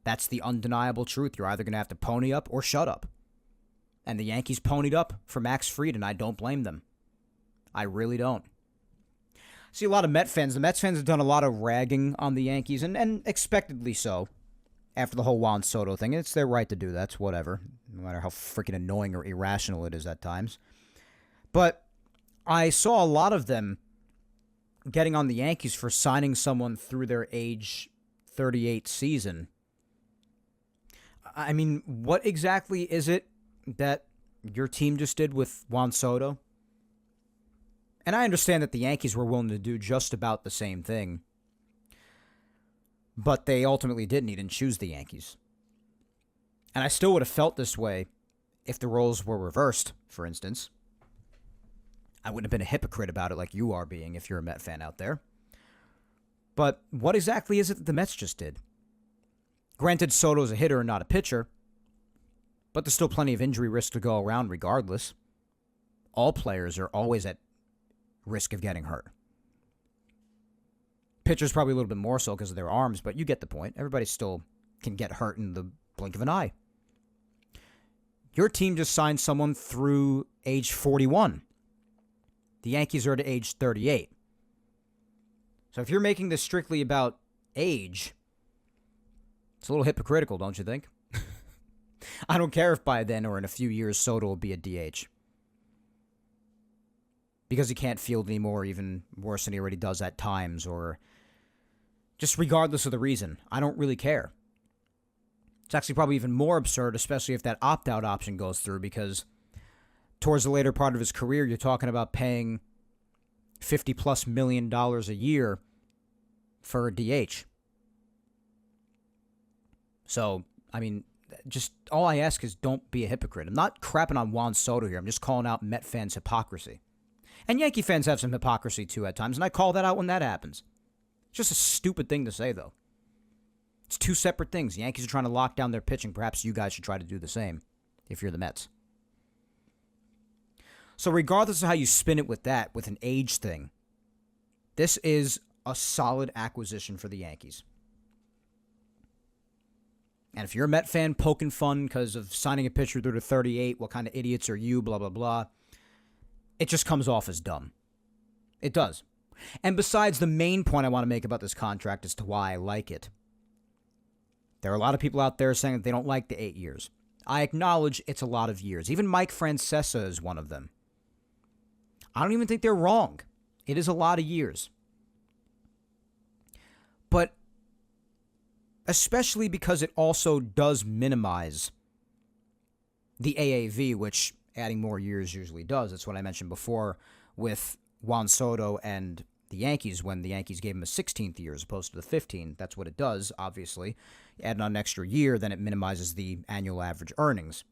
S1: That's the undeniable truth. You're either going to have to pony up or shut up. And the Yankees ponied up for Max Fried, and I don't blame them. I really don't. See a lot of Met fans. The Mets fans have done a lot of ragging on the Yankees, and expectedly so, after the whole Juan Soto thing. It's their right to do that. It's whatever, no matter how freaking annoying or irrational it is at times. But I saw a lot of them getting on the Yankees for signing someone through their age 38 season. I mean, what exactly is it that your team just did with Juan Soto? And I understand that the Yankees were willing to do just about the same thing, but they ultimately didn't. He didn't choose the Yankees. And I still would have felt this way if the roles were reversed, for instance. I wouldn't have been a hypocrite about it like you are being if you're a Met fan out there. But what exactly is it that the Mets just did? Granted, Soto's a hitter and not a pitcher, but there's still plenty of injury risk to go around regardless. All players are always at risk of getting hurt. Pitchers probably a little bit more so because of their arms, but you get the point. Everybody still can get hurt in the blink of an eye. Your team just signed someone through age 41. The Yankees are to age 38. So if you're making this strictly about age, it's a little hypocritical, don't you think? I don't care if by then or in a few years Soto will be a DH. Because he can't field anymore, even worse than he already does at times, or just regardless of the reason. I don't really care. It's actually probably even more absurd, especially if that opt-out option goes through, because towards the later part of his career, you're talking about paying $50+ million a year for a DH. So, I mean, just all I ask is don't be a hypocrite. I'm not crapping on Juan Soto here. I'm just calling out Met fans' hypocrisy. And Yankee fans have some hypocrisy, too, at times, and I call that out when that happens. It's just a stupid thing to say, though. It's two separate things. The Yankees are trying to lock down their pitching. Perhaps you guys should try to do the same if you're the Mets. So regardless of how you spin it with that, with an age thing, this is a solid acquisition for the Yankees. And if you're a Met fan poking fun because of signing a pitcher through to 38, what kind of idiots are you, blah, blah, blah, it just comes off as dumb. It does. And besides, the main point I want to make about this contract as to why I like it. There are a lot of people out there saying that they don't like the 8 years. I acknowledge it's a lot of years. Even Mike Francesa is one of them. I don't even think they're wrong. It is a lot of years. But especially because it also does minimize the AAV, which adding more years usually does. That's what I mentioned before with Juan Soto and the Yankees, when the Yankees gave him a 16th year as opposed to the 15th. That's what it does, obviously. Add on an extra year, then it minimizes the annual average earnings.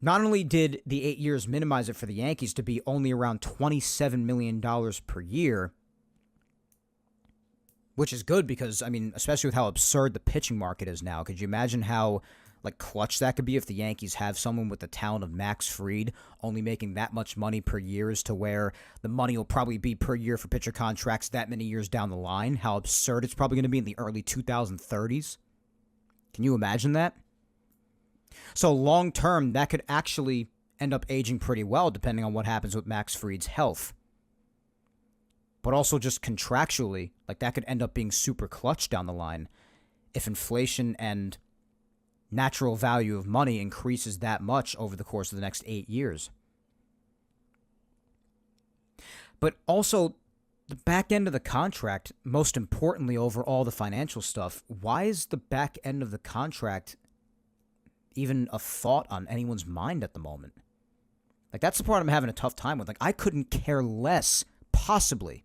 S1: Not only did the 8 years minimize it for the Yankees to be only around $27 million per year, which is good because, I mean, especially with how absurd the pitching market is now. Could you imagine how like clutch that could be if the Yankees have someone with the talent of Max Fried, only making that much money per year, as to where the money will probably be per year for pitcher contracts that many years down the line. How absurd it's probably going to be in the early 2030s. Can you imagine that? So long term, that could actually end up aging pretty well, depending on what happens with Max Fried's health. But also just contractually, like that could end up being super clutch down the line if inflation and natural value of money increases that much over the course of the next 8 years. But also, the back end of the contract, most importantly over all the financial stuff, why is the back end of the contract even a thought on anyone's mind at the moment? Like, that's the part I'm having a tough time with. Like, I couldn't care less, possibly,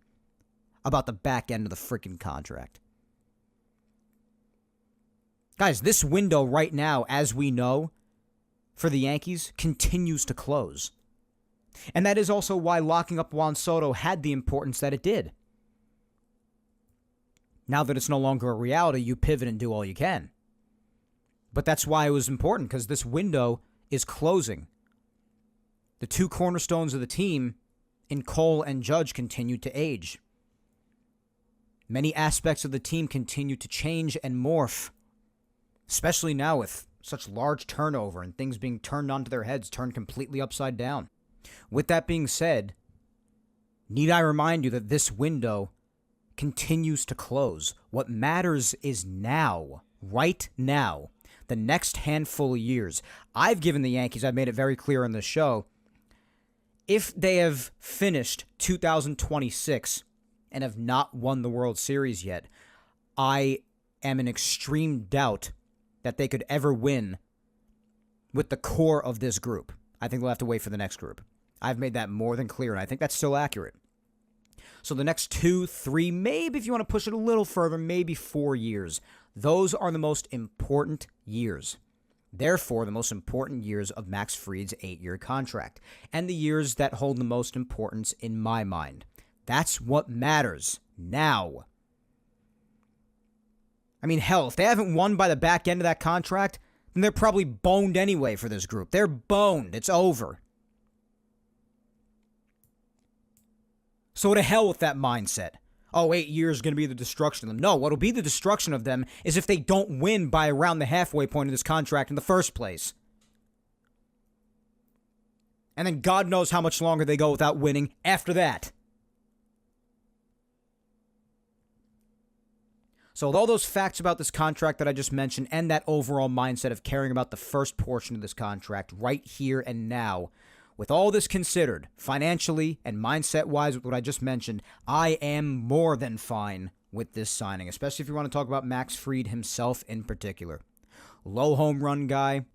S1: about the back end of the freaking contract. Guys, this window right now, as we know, for the Yankees, continues to close. And that is also why locking up Juan Soto had the importance that it did. Now that it's no longer a reality, you pivot and do all you can. But that's why it was important, because this window is closing. The two cornerstones of the team in Cole and Judge continue to age. Many aspects of the team continue to change and morph, especially now with such large turnover and things being turned onto their heads, turned completely upside down. With that being said, need I remind you that this window continues to close. What matters is now, right now, the next handful of years. I've given the Yankees, I've made it very clear on this show, if they have finished 2026 and have not won the World Series yet, I am in extreme doubt that they could ever win with the core of this group. I think they'll have to wait for the next group. I've made that more than clear, and I think that's still accurate. So the next 2, 3, maybe if you want to push it a little further, maybe 4 years. Those are the most important years. Therefore, the most important years of Max Fried's 8-year contract, and the years that hold the most importance in my mind. That's what matters now. I mean, hell, if they haven't won by the back end of that contract, then they're probably boned anyway for this group. They're boned. It's over. So to hell with that mindset. Oh, 8 years is going to be the destruction of them. No, what'll be the destruction of them is if they don't win by around the halfway point of this contract in the first place. And then God knows how much longer they go without winning after that. So with all those facts about this contract that I just mentioned and that overall mindset of caring about the first portion of this contract right here and now, with all this considered, financially and mindset-wise with what I just mentioned, I am more than fine with this signing, especially if you want to talk about Max Fried himself in particular. Low home run guy,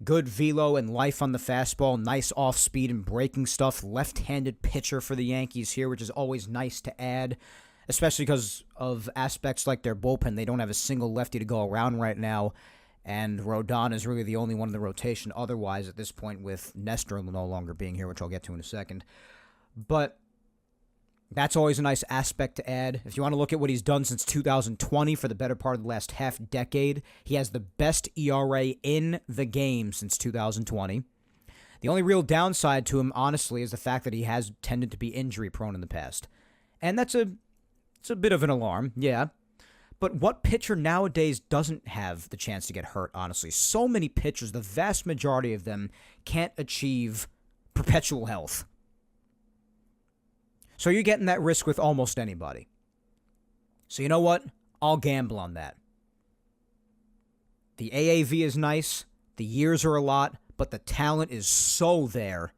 S1: good velo and life on the fastball, nice off-speed and breaking stuff, left-handed pitcher for the Yankees here, which is always nice to add, especially because of aspects like their bullpen. They don't have a single lefty to go around right now, and Rodon is really the only one in the rotation otherwise at this point, with Nestor no longer being here, which I'll get to in a second. But that's always a nice aspect to add. If you want to look at what he's done since 2020 for the better part of the last half decade, he has the best ERA in the game since 2020. The only real downside to him, honestly, is the fact that he has tended to be injury-prone in the past. And it's a bit of an alarm, yeah. But what pitcher nowadays doesn't have the chance to get hurt, honestly? So many pitchers, the vast majority of them, can't achieve perpetual health. So you're getting that risk with almost anybody. So you know what? I'll gamble on that. The AAV is nice, the years are a lot, but the talent is so there.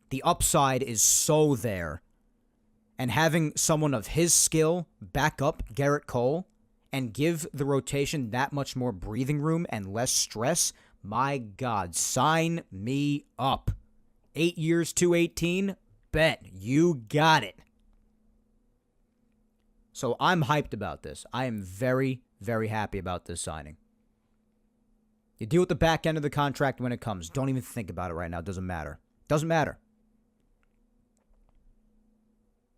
S1: The upside is so there. And having someone of his skill back up Garrett Cole and give the rotation that much more breathing room and less stress, my God, sign me up. 8 years, 218, bet. You got it. So I'm hyped about this. I am very, very happy about this signing. You deal with the back end of the contract when it comes. Don't even think about it right now. It doesn't matter. Doesn't matter.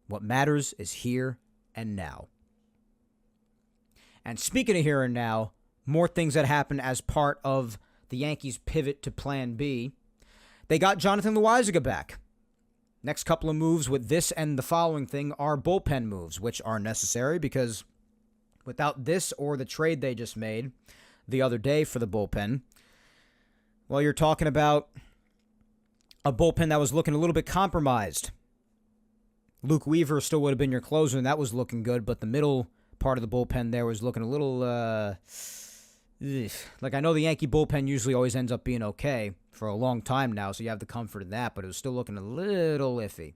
S1: What matters is here and now. And speaking of here and now, more things that happened as part of the Yankees' pivot to Plan B. They got Jonathan Loáisiga back. Next couple of moves with this and the following thing are bullpen moves, which are necessary because without this or the trade they just made the other day for the bullpen, well, you're talking about a bullpen that was looking a little bit compromised. Luke Weaver still would have been your closer, and that was looking good, but the middle part of the bullpen there was looking a little, like I know the Yankee bullpen usually always ends up being okay for a long time now, so you have the comfort of that, but it was still looking a little iffy.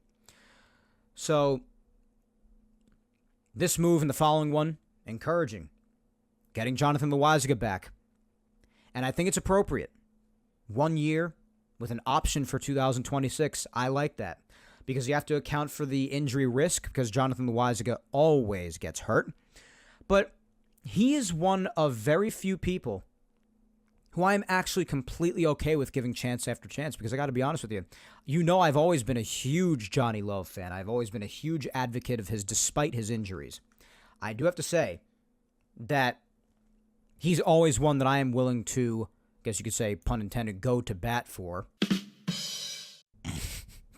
S1: So, this move and the following one, encouraging. Getting Jonathan Loáisiga back. And I think it's appropriate. 1 year with an option for 2026. I like that. Because you have to account for the injury risk, because Jonathan Loáisiga always gets hurt. But he is one of very few people who I am actually completely okay with giving chance after chance, because I got to be honest with you. You know I've always been a huge Johnny Love fan. I've always been a huge advocate of his despite his injuries. I do have to say that he's always one that I am willing to, I guess you could say, pun intended, go to bat for.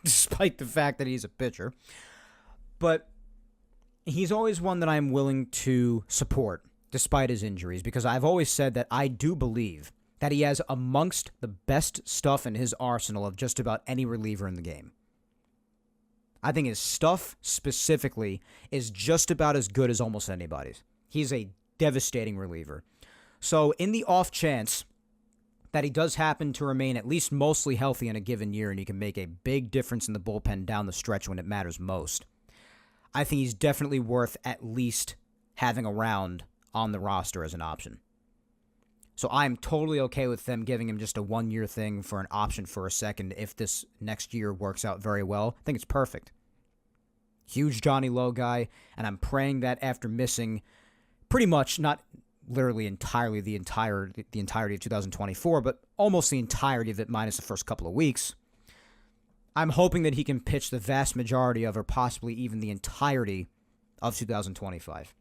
S1: Despite the fact that he's a pitcher. But he's always one that I'm willing to support, despite his injuries, because I've always said that I do believe that he has amongst the best stuff in his arsenal of just about any reliever in the game. I think his stuff specifically is just about as good as almost anybody's. He's a devastating reliever. So in the off chance that he does happen to remain at least mostly healthy in a given year and he can make a big difference in the bullpen down the stretch when it matters most, I think he's definitely worth at least having around on the roster as an option. So I'm totally okay with them giving him just a 1-year thing for an option for a second if this next year works out very well. I think it's perfect. Huge Johnny Lowe guy, and I'm praying that after missing pretty much, not literally entirely the entirety of 2024, but almost the entirety of it minus the first couple of weeks, I'm hoping that he can pitch the vast majority of, or possibly even the entirety of 2025.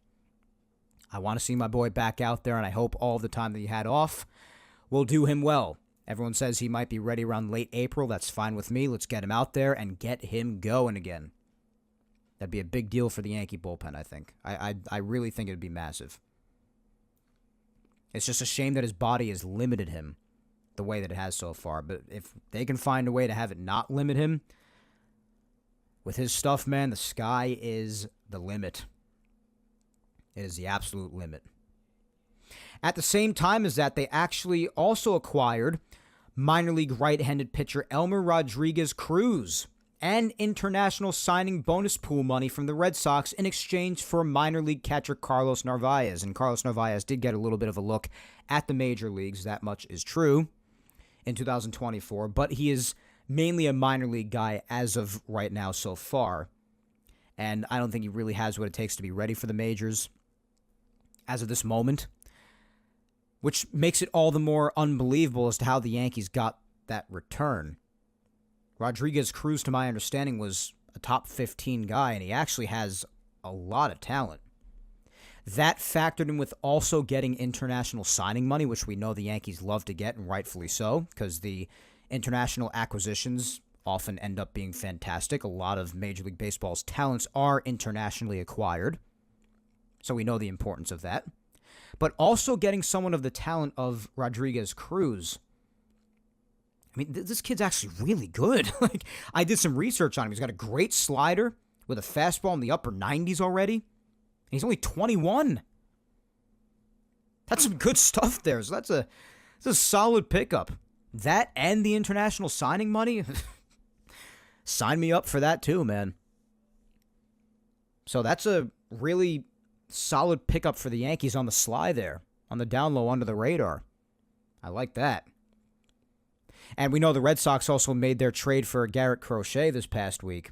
S1: I want to see my boy back out there, and I hope all the time that he had off will do him well. Everyone says he might be ready around late April. That's fine with me. Let's get him out there and get him going again. That'd be a big deal for the Yankee bullpen, I think. I really think it'd be massive. It's just a shame that his body has limited him the way that it has so far. But if they can find a way to have it not limit him, with his stuff, man, the sky is the limit. It is the absolute limit. At the same time as that, they actually also acquired minor league right-handed pitcher Elmer Rodriguez Cruz and international signing bonus pool money from the Red Sox in exchange for minor league catcher Carlos Narvaez. And Carlos Narvaez did get a little bit of a look at the major leagues, that much is true, in 2024. But he is mainly a minor league guy as of right now so far. And I don't think he really has what it takes to be ready for the majors as of this moment, which makes it all the more unbelievable as to how the Yankees got that return. Rodriguez Cruz, to my understanding, was a top 15 guy, and he actually has a lot of talent. That factored in with also getting international signing money, which we know the Yankees love to get, and rightfully so, because the international acquisitions often end up being fantastic. A lot of Major League Baseball's talents are internationally acquired, so we know the importance of that. But also getting someone of the talent of Rodriguez Cruz. I mean, this kid's actually really good. Like, I did some research on him. He's got a great slider with a fastball in the upper 90s already. And he's only 21. That's some good stuff there. So that's a solid pickup. That and the international signing money, sign me up for that too, man. So that's a really solid pickup for the Yankees on the sly there, on the down low under the radar. I like that. And we know the Red Sox also made their trade for Garrett Crochet this past week,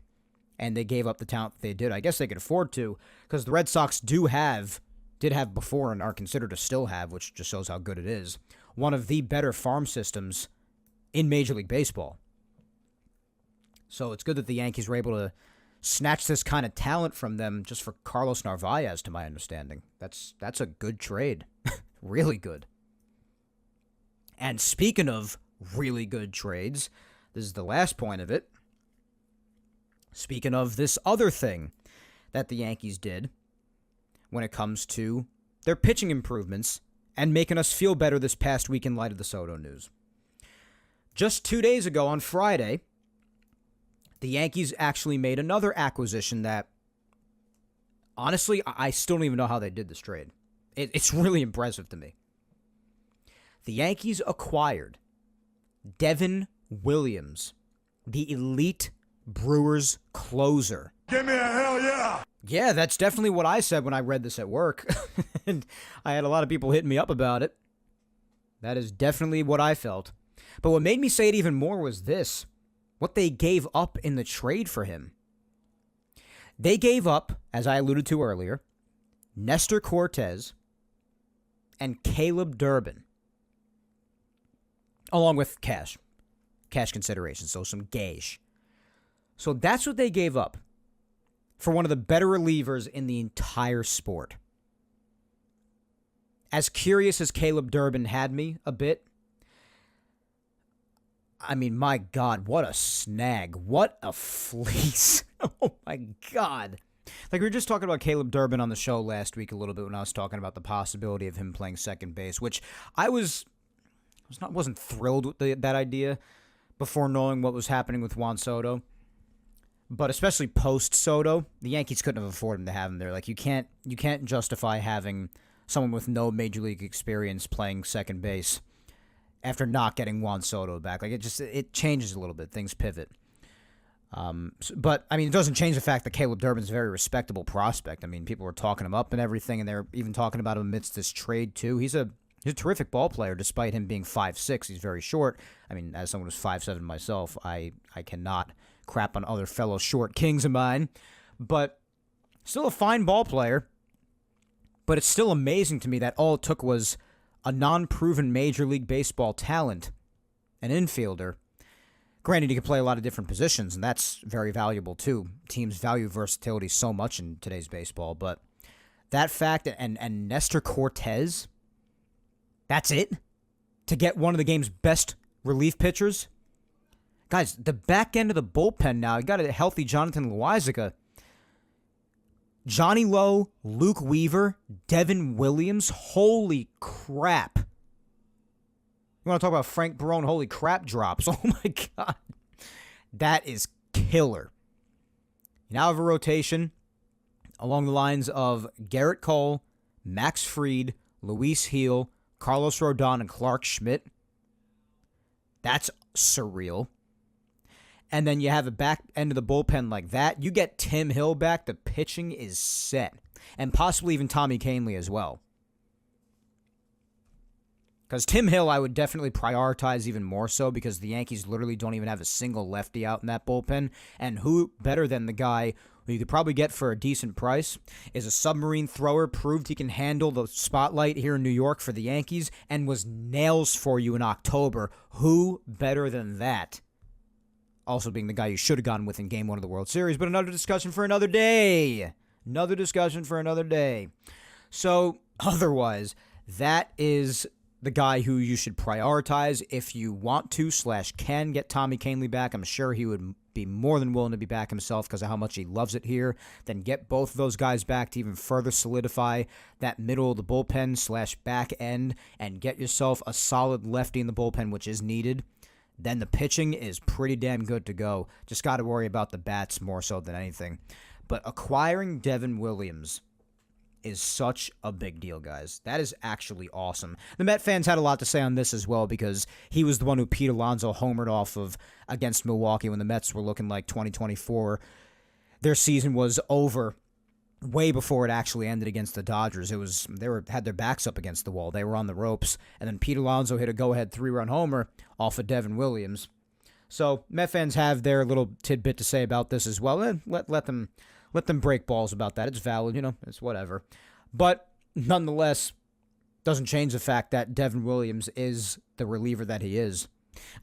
S1: and they gave up the talent that they did. I guess they could afford to, because the Red Sox did have before and are considered to still have, which just shows how good it is, one of the better farm systems in Major League Baseball. So it's good that the Yankees were able to snatch this kind of talent from them just for Carlos Narvaez, to my understanding. That's a good trade. Really good. And speaking of really good trades, this is the last point of it. Speaking of this other thing that the Yankees did when it comes to their pitching improvements and making us feel better this past week in light of the Soto news. Just 2 days ago on Friday, the Yankees actually made another acquisition that, honestly, I still don't even know how they did this trade. It's really impressive to me. The Yankees acquired Devin Williams, the elite Brewers closer.
S2: Give me a hell yeah!
S1: Yeah, that's definitely what I said when I read this at work. And I had a lot of people hitting me up about it. That is definitely what I felt. But what made me say it even more was this. What they gave up in the trade for him. They gave up, as I alluded to earlier, Nestor Cortez and Caleb Durbin. Along with cash. Cash consideration, so some gauge. So that's what they gave up for one of the better relievers in the entire sport. As curious as Caleb Durbin had me a bit, I mean, my God, what a snag. What a fleece. Oh, my God. Like, we were just talking about Caleb Durbin on the show last week a little bit when I was talking about the possibility of him playing second base, which I wasn't thrilled with that idea before knowing what was happening with Juan Soto. But especially post-Soto, the Yankees couldn't have afforded him to have him there. Like, you can't justify having someone with no major league experience playing second base after not getting Juan Soto back. Like, it changes a little bit. Things pivot. But, I mean, it doesn't change the fact that Caleb Durbin's a very respectable prospect. I mean, people were talking him up and everything, and they're even talking about him amidst this trade, too. He's a terrific ball player, despite him being 5'6". He's very short. I mean, as someone who's 5'7" myself, I cannot crap on other fellow short kings of mine. But still a fine ball player. But it's still amazing to me that all it took was a non-proven Major League Baseball talent, an infielder. Granted, he can play a lot of different positions, and that's very valuable, too. Teams value versatility so much in today's baseball. But that fact, and Nestor Cortez, that's it? To get one of the game's best relief pitchers? Guys, the back end of the bullpen now, you got a healthy Jonathan Loáisiga. Johnny Lowe, Luke Weaver, Devin Williams. Holy crap. You want to talk about Frank Barone? Holy crap drops. Oh, my God. That is killer. You now have a rotation along the lines of Garrett Cole, Max Fried, Luis Gil, Carlos Rodon, and Clark Schmidt. That's surreal. And then you have a back end of the bullpen like that. You get Tim Hill back, the pitching is set. And possibly even Tommy Kahnle as well. Because Tim Hill, I would definitely prioritize even more so because the Yankees literally don't even have a single lefty out in that bullpen. And who better than the guy who you could probably get for a decent price is a submarine thrower, proved he can handle the spotlight here in New York for the Yankees, and was nails for you in October. Who better than that? Also being the guy you should have gone with in Game 1 of the World Series, but another discussion for another day. Another discussion for another day. So, otherwise, that is the guy who you should prioritize if you want to / can get Tommy Kahnle back. I'm sure he would be more than willing to be back himself because of how much he loves it here. Then get both of those guys back to even further solidify that middle of the bullpen / back end and get yourself a solid lefty in the bullpen, which is needed. Then the pitching is pretty damn good to go. Just got to worry about the bats more so than anything. But acquiring Devin Williams is such a big deal, guys. That is actually awesome. The Met fans had a lot to say on this as well because he was the one who Pete Alonso homered off of against Milwaukee when the Mets were looking like 2024. Their season was over way before it actually ended against the Dodgers. Had their backs up against the wall. They were on the ropes. And then Pete Alonso hit a go-ahead 3-run homer off of Devin Williams. So Met fans have their little tidbit to say about this as well. Let them break balls about that. It's valid, it's whatever. But nonetheless, doesn't change the fact that Devin Williams is the reliever that he is.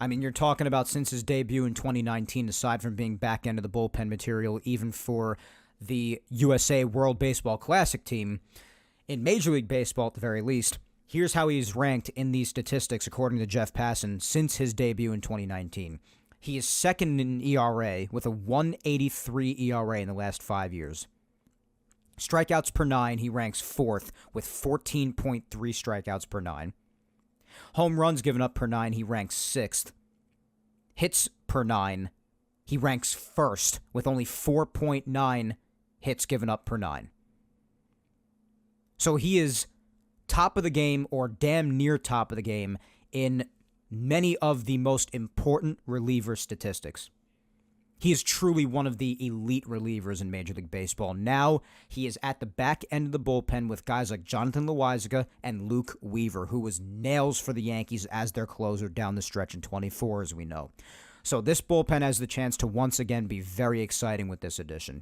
S1: I mean, you're talking about since his debut in 2019, aside from being back end of the bullpen material, even for the USA World Baseball Classic team, in Major League Baseball at the very least, Here's how he's ranked in these statistics according to Jeff Passan since his debut in 2019. He is second in ERA with a 1.83 ERA in the last 5 years. Strikeouts per 9, he ranks 4th with 14.3 strikeouts per 9. Home runs given up per 9, he ranks 6th. Hits per 9, he ranks 1st with only 4.9 hits given up per 9. So he is top of the game or damn near top of the game in many of the most important reliever statistics. He is truly one of the elite relievers in Major League Baseball. Now he is at the back end of the bullpen with guys like Jonathan Loáisiga and Luke Weaver, who was nails for the Yankees as their closer down the stretch in 24, as we know. So this bullpen has the chance to once again be very exciting with this addition.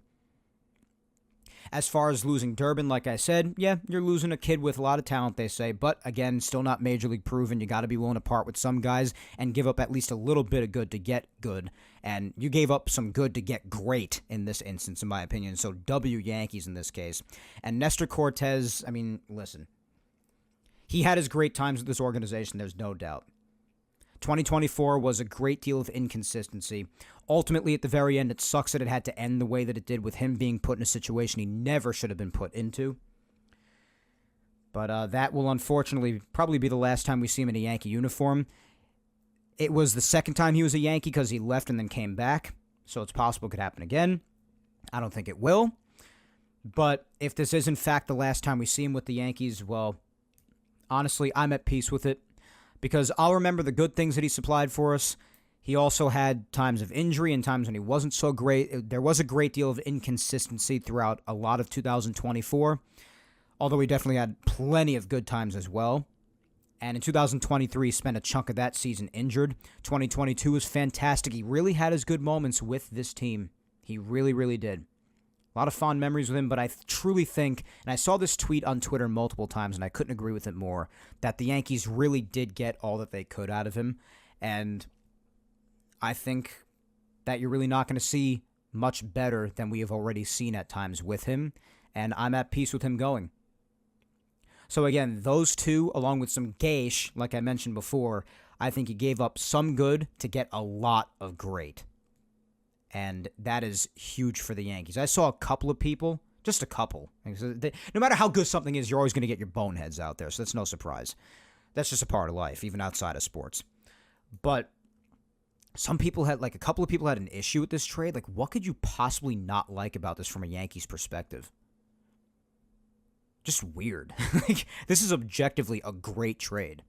S1: As far as losing Durbin, like I said, yeah, you're losing a kid with a lot of talent, they say. But, again, still not Major League proven. You got to be willing to part with some guys and give up at least a little bit of good to get good. And you gave up some good to get great in this instance, in my opinion. So, W Yankees in this case. And Nestor Cortes, I mean, listen. He had his great times with this organization, there's no doubt. 2024 was a great deal of inconsistency. Ultimately, at the very end, it sucks that it had to end the way that it did with him being put in a situation he never should have been put into. But that will unfortunately probably be the last time we see him in a Yankee uniform. It was the second time he was a Yankee because he left and then came back, so it's possible it could happen again. I don't think it will. But if this is in fact the last time we see him with the Yankees, well, honestly, I'm at peace with it. Because I'll remember the good things that he supplied for us. He also had times of injury and times when he wasn't so great. There was a great deal of inconsistency throughout a lot of 2024, although he definitely had plenty of good times as well. And in 2023, he spent a chunk of that season injured. 2022 was fantastic. He really had his good moments with this team. He really, really did. A lot of fond memories with him, but I truly think, and I saw this tweet on Twitter multiple times, and I couldn't agree with it more, that the Yankees really did get all that they could out of him. And I think that you're really not going to see much better than we have already seen at times with him, and I'm at peace with him going. So again, those two, along with some gauche, like I mentioned before, I think he gave up some good to get a lot of great. And that is huge for the Yankees. I saw a couple of people, just a couple. No matter how good something is, you're always going to get your boneheads out there, so that's no surprise. That's just a part of life, even outside of sports. But some people had, like a couple of people had an issue with this trade. Like, what could you possibly not like about this from a Yankees perspective? Just weird. Like, this is objectively a great trade.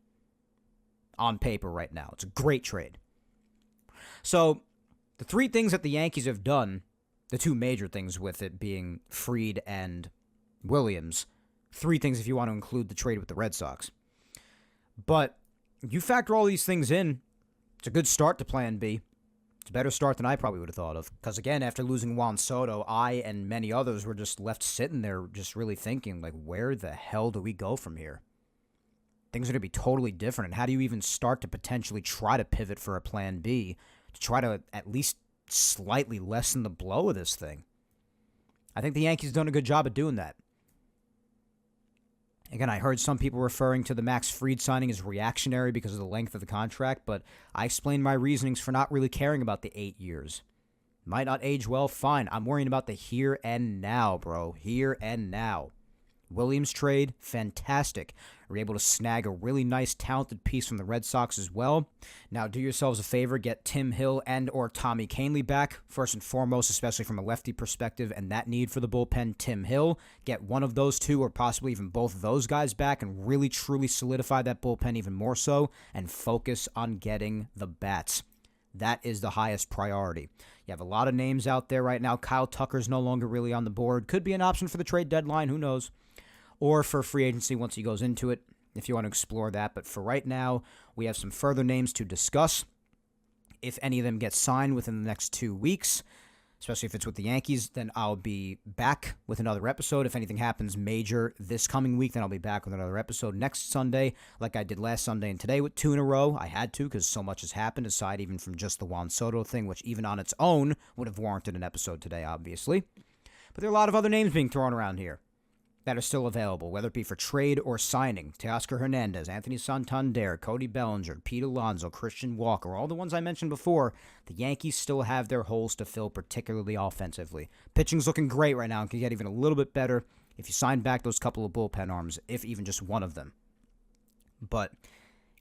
S1: On paper right now. It's a great trade. So the three things that the Yankees have done, the two major things with it being Fried and Williams, three things if you want to include the trade with the Red Sox. But you factor all these things in, it's a good start to Plan B. It's a better start than I probably would have thought of. Because again, after losing Juan Soto, I and many others were just left sitting there just really thinking, like, where the hell do we go from here? Things are going to be totally different. And how do you even start to potentially try to pivot for a Plan B to try to at least slightly lessen the blow of this thing? I think the Yankees done a good job of doing that. Again, I heard some people referring to the Max Fried signing as reactionary because of the length of the contract, but I explained my reasonings for not really caring about the 8 years. Might not age well, fine. I'm worrying about the here and now, bro. Here and now. Williams trade, fantastic. We're able to snag a really nice, talented piece from the Red Sox as well. Now, do yourselves a favor, get Tim Hill and or Tommy Kahnle back. First and foremost, especially from a lefty perspective and that need for the bullpen, Tim Hill. Get one of those two or possibly even both of those guys back and really, truly solidify that bullpen even more so and focus on getting the bats. That is the highest priority. You have a lot of names out there right now. Kyle Tucker's no longer really on the board. Could be an option for the trade deadline. Who knows? Or for free agency once he goes into it, if you want to explore that. But for right now, we have some further names to discuss. If any of them get signed within the next 2 weeks, especially if it's with the Yankees, then I'll be back with another episode. If anything happens major this coming week, then I'll be back with another episode next Sunday, like I did last Sunday and today with 2 in a row. I had to because so much has happened, aside even from just the Juan Soto thing, which even on its own would have warranted an episode today, obviously. But there are a lot of other names being thrown around here that are still available, whether it be for trade or signing. Teoscar Hernandez, Anthony Santander, Cody Bellinger, Pete Alonso, Christian Walker, all the ones I mentioned before, the Yankees still have their holes to fill, particularly offensively. Pitching's looking great right now and can get even a little bit better if you sign back those couple of bullpen arms, if even just one of them. But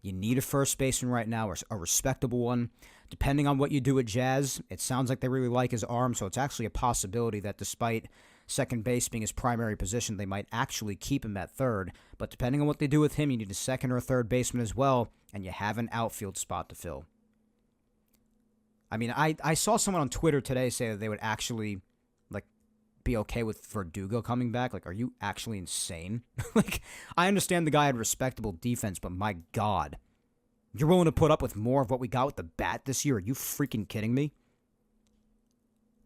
S1: you need a first baseman right now, or a respectable one. Depending on what you do at Jazz, it sounds like they really like his arm, so it's actually a possibility that despite second base being his primary position, they might actually keep him at third. But depending on what they do with him, you need a second or third baseman as well, and you have an outfield spot to fill. I mean, I saw someone on Twitter today say that they would actually be okay with Verdugo coming back. Are you actually insane? I understand the guy had respectable defense, but my God. You're willing to put up with more of what we got with the bat this year? Are you freaking kidding me?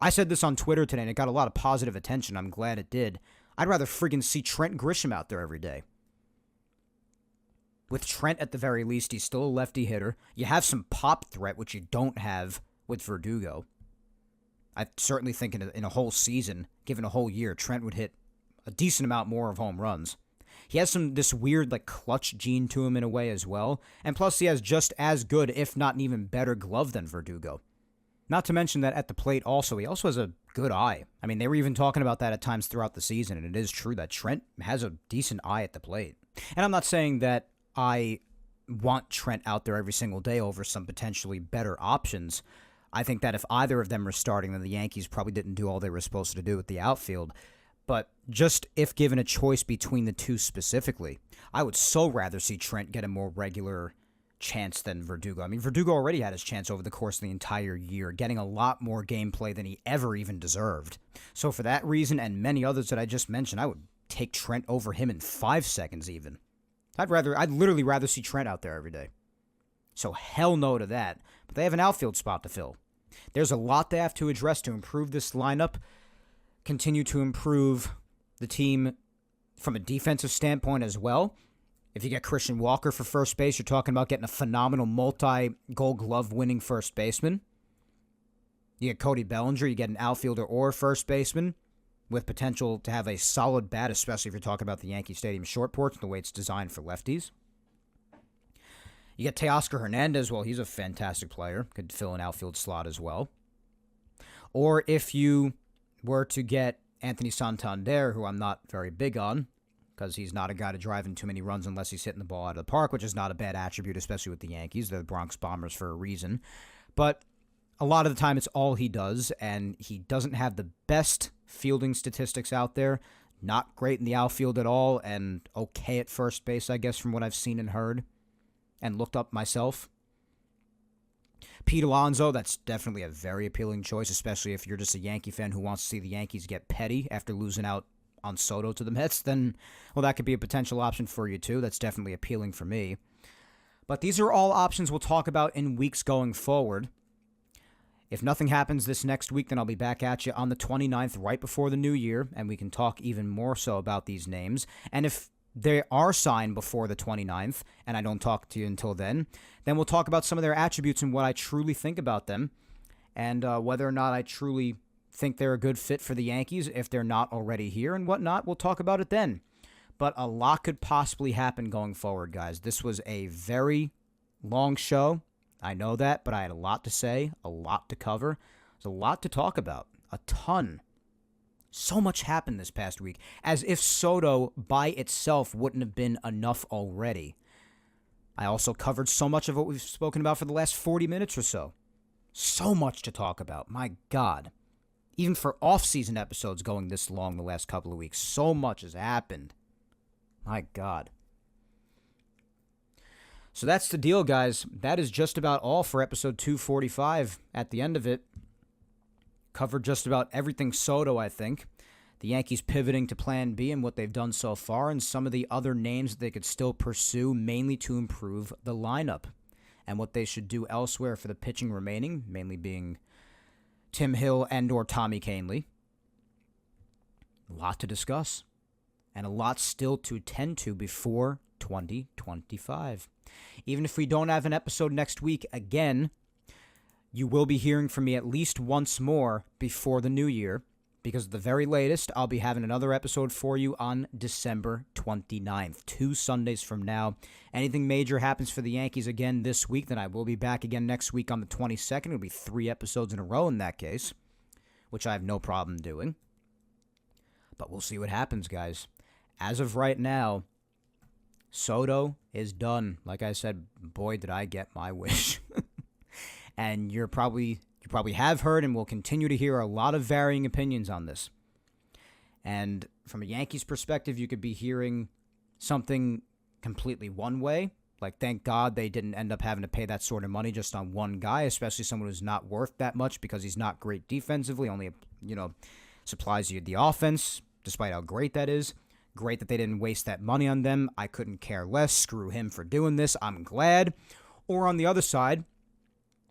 S1: I said this on Twitter today, and it got a lot of positive attention. I'm glad it did. I'd rather freaking see Trent Grisham out there every day. With Trent, at the very least, he's still a lefty hitter. You have some pop threat, which you don't have with Verdugo. I certainly think in a whole season, given a whole year, Trent would hit a decent amount more of home runs. He has this weird clutch gene to him in a way as well, and plus he has just as good, if not an even better, glove than Verdugo. Not to mention that at the plate also, he also has a good eye. I mean, they were even talking about that at times throughout the season, and it is true that Trent has a decent eye at the plate. And I'm not saying that I want Trent out there every single day over some potentially better options. I think that if either of them were starting, then the Yankees probably didn't do all they were supposed to do with the outfield. But just if given a choice between the two specifically, I would so rather see Trent get a more regular chance than Verdugo. I mean, Verdugo already had his chance over the course of the entire year, getting a lot more gameplay than he ever even deserved. So for that reason and many others that I just mentioned, I would take Trent over him in 5 seconds even. I'd literally rather see Trent out there every day. So hell no to that. But they have an outfield spot to fill. There's a lot they have to address to improve this lineup, continue to improve the team from a defensive standpoint as well. If you get Christian Walker for first base, you're talking about getting a phenomenal multi-Gold Glove winning first baseman. You get Cody Bellinger, you get an outfielder or first baseman with potential to have a solid bat, especially if you're talking about the Yankee Stadium short porch and the way it's designed for lefties. You get Teoscar Hernandez. Well, he's a fantastic player. Could fill an outfield slot as well. Or if you were to get Anthony Santander, who I'm not very big on, because he's not a guy to drive in too many runs unless he's hitting the ball out of the park, which is not a bad attribute, especially with the Yankees. They're the Bronx Bombers for a reason. But a lot of the time, it's all he does, and he doesn't have the best fielding statistics out there. Not great in the outfield at all, and okay at first base, I guess, from what I've seen and heard and looked up myself. Pete Alonso, that's definitely a very appealing choice, especially if you're just a Yankee fan who wants to see the Yankees get petty after losing out on Soto to the Mets, then, well, that could be a potential option for you too. That's definitely appealing for me. But these are all options we'll talk about in weeks going forward. If nothing happens this next week, then I'll be back at you on the 29th, right before the new year, and we can talk even more so about these names. And if they are signed before the 29th, and I don't talk to you until then we'll talk about some of their attributes and what I truly think about them, and whether or not I truly think they're a good fit for the Yankees if they're not already here and whatnot. We'll talk about it then. But a lot could possibly happen going forward, guys. This was a very long show. I know that, but I had a lot to say, a lot to cover. There's a lot to talk about. A ton. So much happened this past week, as if Soto by itself wouldn't have been enough already. I also covered so much of what we've spoken about for the last 40 minutes or so. So much to talk about. My God. Even for off-season episodes going this long the last couple of weeks, so much has happened. My God. So that's the deal, guys. That is just about all for episode 245. At the end of it, covered just about everything Soto, I think. The Yankees pivoting to plan B and what they've done so far, and some of the other names that they could still pursue, mainly to improve the lineup, and what they should do elsewhere for the pitching remaining, mainly being Tim Hill and or Tommy Kahnle. A lot to discuss, and a lot still to tend to before 2025. Even if we don't have an episode next week, again, you will be hearing from me at least once more before the new year, because at the very latest, I'll be having another episode for you on December 29th, 2 Sundays from now. Anything major happens for the Yankees again this week, then I will be back again next week on the 22nd. It'll be 3 episodes in a row in that case, which I have no problem doing. But we'll see what happens, guys. As of right now, Soto is done. Like I said, boy, did I get my wish. And you probably have heard and will continue to hear a lot of varying opinions on this. And from a Yankees perspective, you could be hearing something completely one way. Like, thank God they didn't end up having to pay that sort of money just on one guy, especially someone who's not worth that much because he's not great defensively, only, supplies you the offense, despite how great that is. Great that they didn't waste that money on them. I couldn't care less. Screw him for doing this. I'm glad. Or on the other side,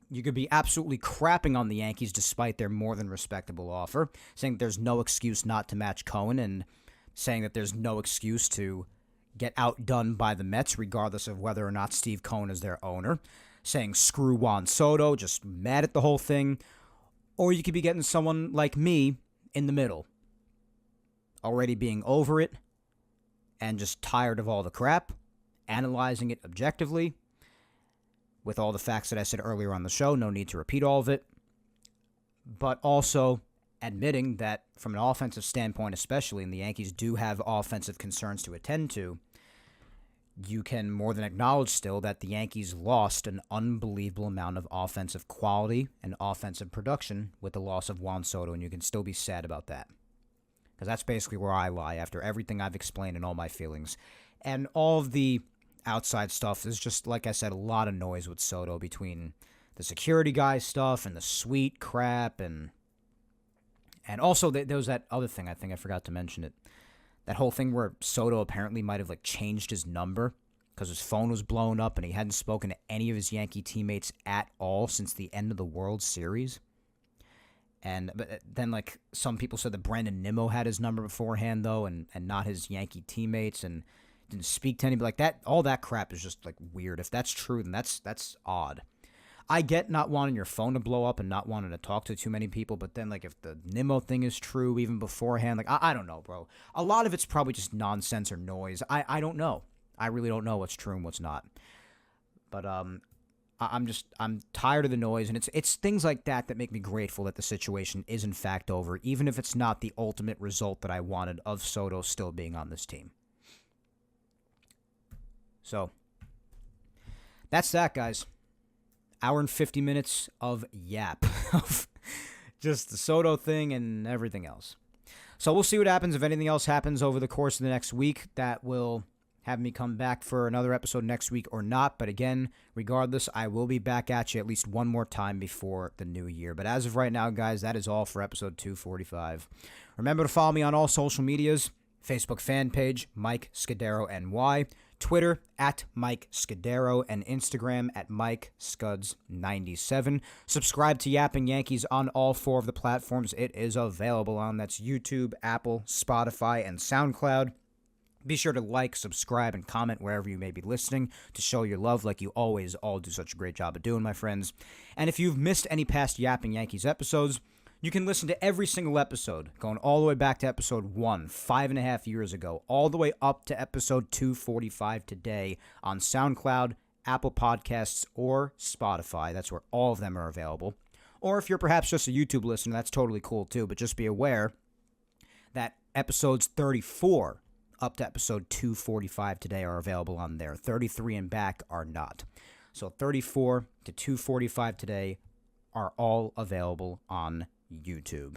S1: you could be absolutely crapping on the Yankees despite their more than respectable offer, saying that there's no excuse not to match Cohen and saying that there's no excuse to get outdone by the Mets regardless of whether or not Steve Cohen is their owner, saying screw Juan Soto, just mad at the whole thing. Or you could be getting someone like me in the middle, already being over it and just tired of all the crap, analyzing it objectively, with all the facts that I said earlier on the show, no need to repeat all of it, but also admitting that from an offensive standpoint especially, and the Yankees do have offensive concerns to attend to, you can more than acknowledge still that the Yankees lost an unbelievable amount of offensive quality and offensive production with the loss of Juan Soto, and you can still be sad about that. Because that's basically where I lie after everything I've explained and all my feelings. And all of the outside stuff is just, like I said, a lot of noise with Soto between the security guy stuff and the suite crap. And also there was that other thing, I think I forgot to mention it. That whole thing where Soto apparently might have changed his number because his phone was blown up and he hadn't spoken to any of his Yankee teammates at all since the end of the World Series. But then, some people said that Brandon Nimmo had his number beforehand, though, and not his Yankee teammates, and didn't speak to anybody. That, all that crap is just, weird. If that's true, then that's odd. I get not wanting your phone to blow up and not wanting to talk to too many people, but then, if the Nimmo thing is true even beforehand, I don't know, bro. A lot of it's probably just nonsense or noise. I don't know. I really don't know what's true and what's not. But, I'm tired of the noise, and it's things like that make me grateful that the situation is in fact over, even if it's not the ultimate result that I wanted of Soto still being on this team. So, that's that, guys. Hour and 50 minutes of yap. Of just the Soto thing and everything else. So we'll see what happens. If anything else happens over the course of the next week, that will have me come back for another episode next week or not. But again, regardless, I will be back at you at least one more time before the new year. But as of right now, guys, that is all for episode 245. Remember to follow me on all social medias. Facebook fan page, Mike Scudero NY. Twitter, at Mike Scudero. And Instagram, at Mike Scuds97. Subscribe to Yapping Yankees on all 4 of the platforms it is available on. That's YouTube, Apple, Spotify, and SoundCloud. Be sure to like, subscribe, and comment wherever you may be listening to show your love like you always all do such a great job of doing, my friends. And if you've missed any past Yapping Yankees episodes, you can listen to every single episode, going all the way back to episode 1, 5.5 years ago, all the way up to episode 245 today on SoundCloud, Apple Podcasts, or Spotify. That's where all of them are available. Or if you're perhaps just a YouTube listener, that's totally cool too, but just be aware that episodes 34 up to episode 245 today are available on there. 33 and back are not. So 34 to 245 today are all available on YouTube.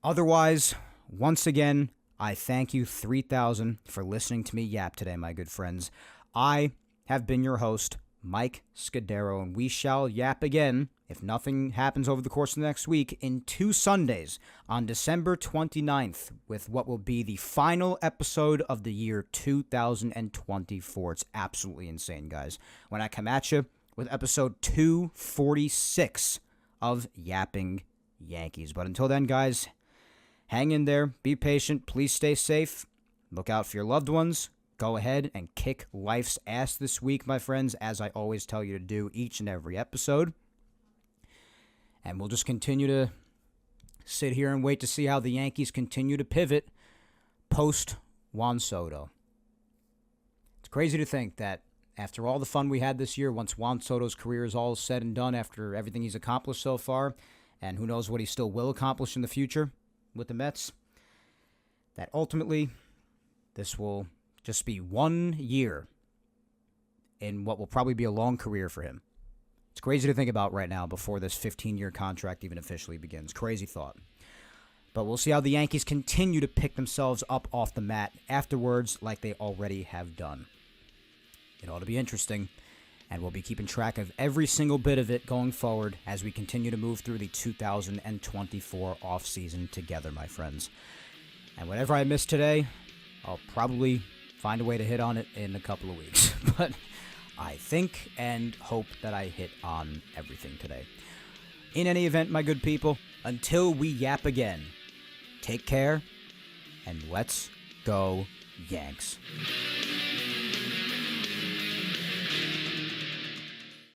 S1: Otherwise, once again, I thank you 3,000 for listening to me yap today, my good friends. I have been your host, Mike Scudero, and we shall yap again, if nothing happens over the course of the next week, in 2 Sundays on December 29th with what will be the final episode of the year 2024. It's absolutely insane, guys. When I come at you with episode 246 of Yapping Yankees. But until then, guys, hang in there, be patient, please stay safe, look out for your loved ones. Go ahead and kick life's ass this week, my friends, as I always tell you to do each and every episode. And we'll just continue to sit here and wait to see how the Yankees continue to pivot post Juan Soto. It's crazy to think that after all the fun we had this year, once Juan Soto's career is all said and done, after everything he's accomplished so far, and who knows what he still will accomplish in the future with the Mets, that ultimately this will just be 1 year in what will probably be a long career for him. It's crazy to think about right now before this 15-year contract even officially begins. Crazy thought. But we'll see how the Yankees continue to pick themselves up off the mat afterwards like they already have done. It ought to be interesting, and we'll be keeping track of every single bit of it going forward as we continue to move through the 2024 offseason together, my friends. And whatever I missed today, I'll probably find a way to hit on it in a couple of weeks. But I think and hope that I hit on everything today. In any event, my good people, until we yap again, take care, and let's go Yanks.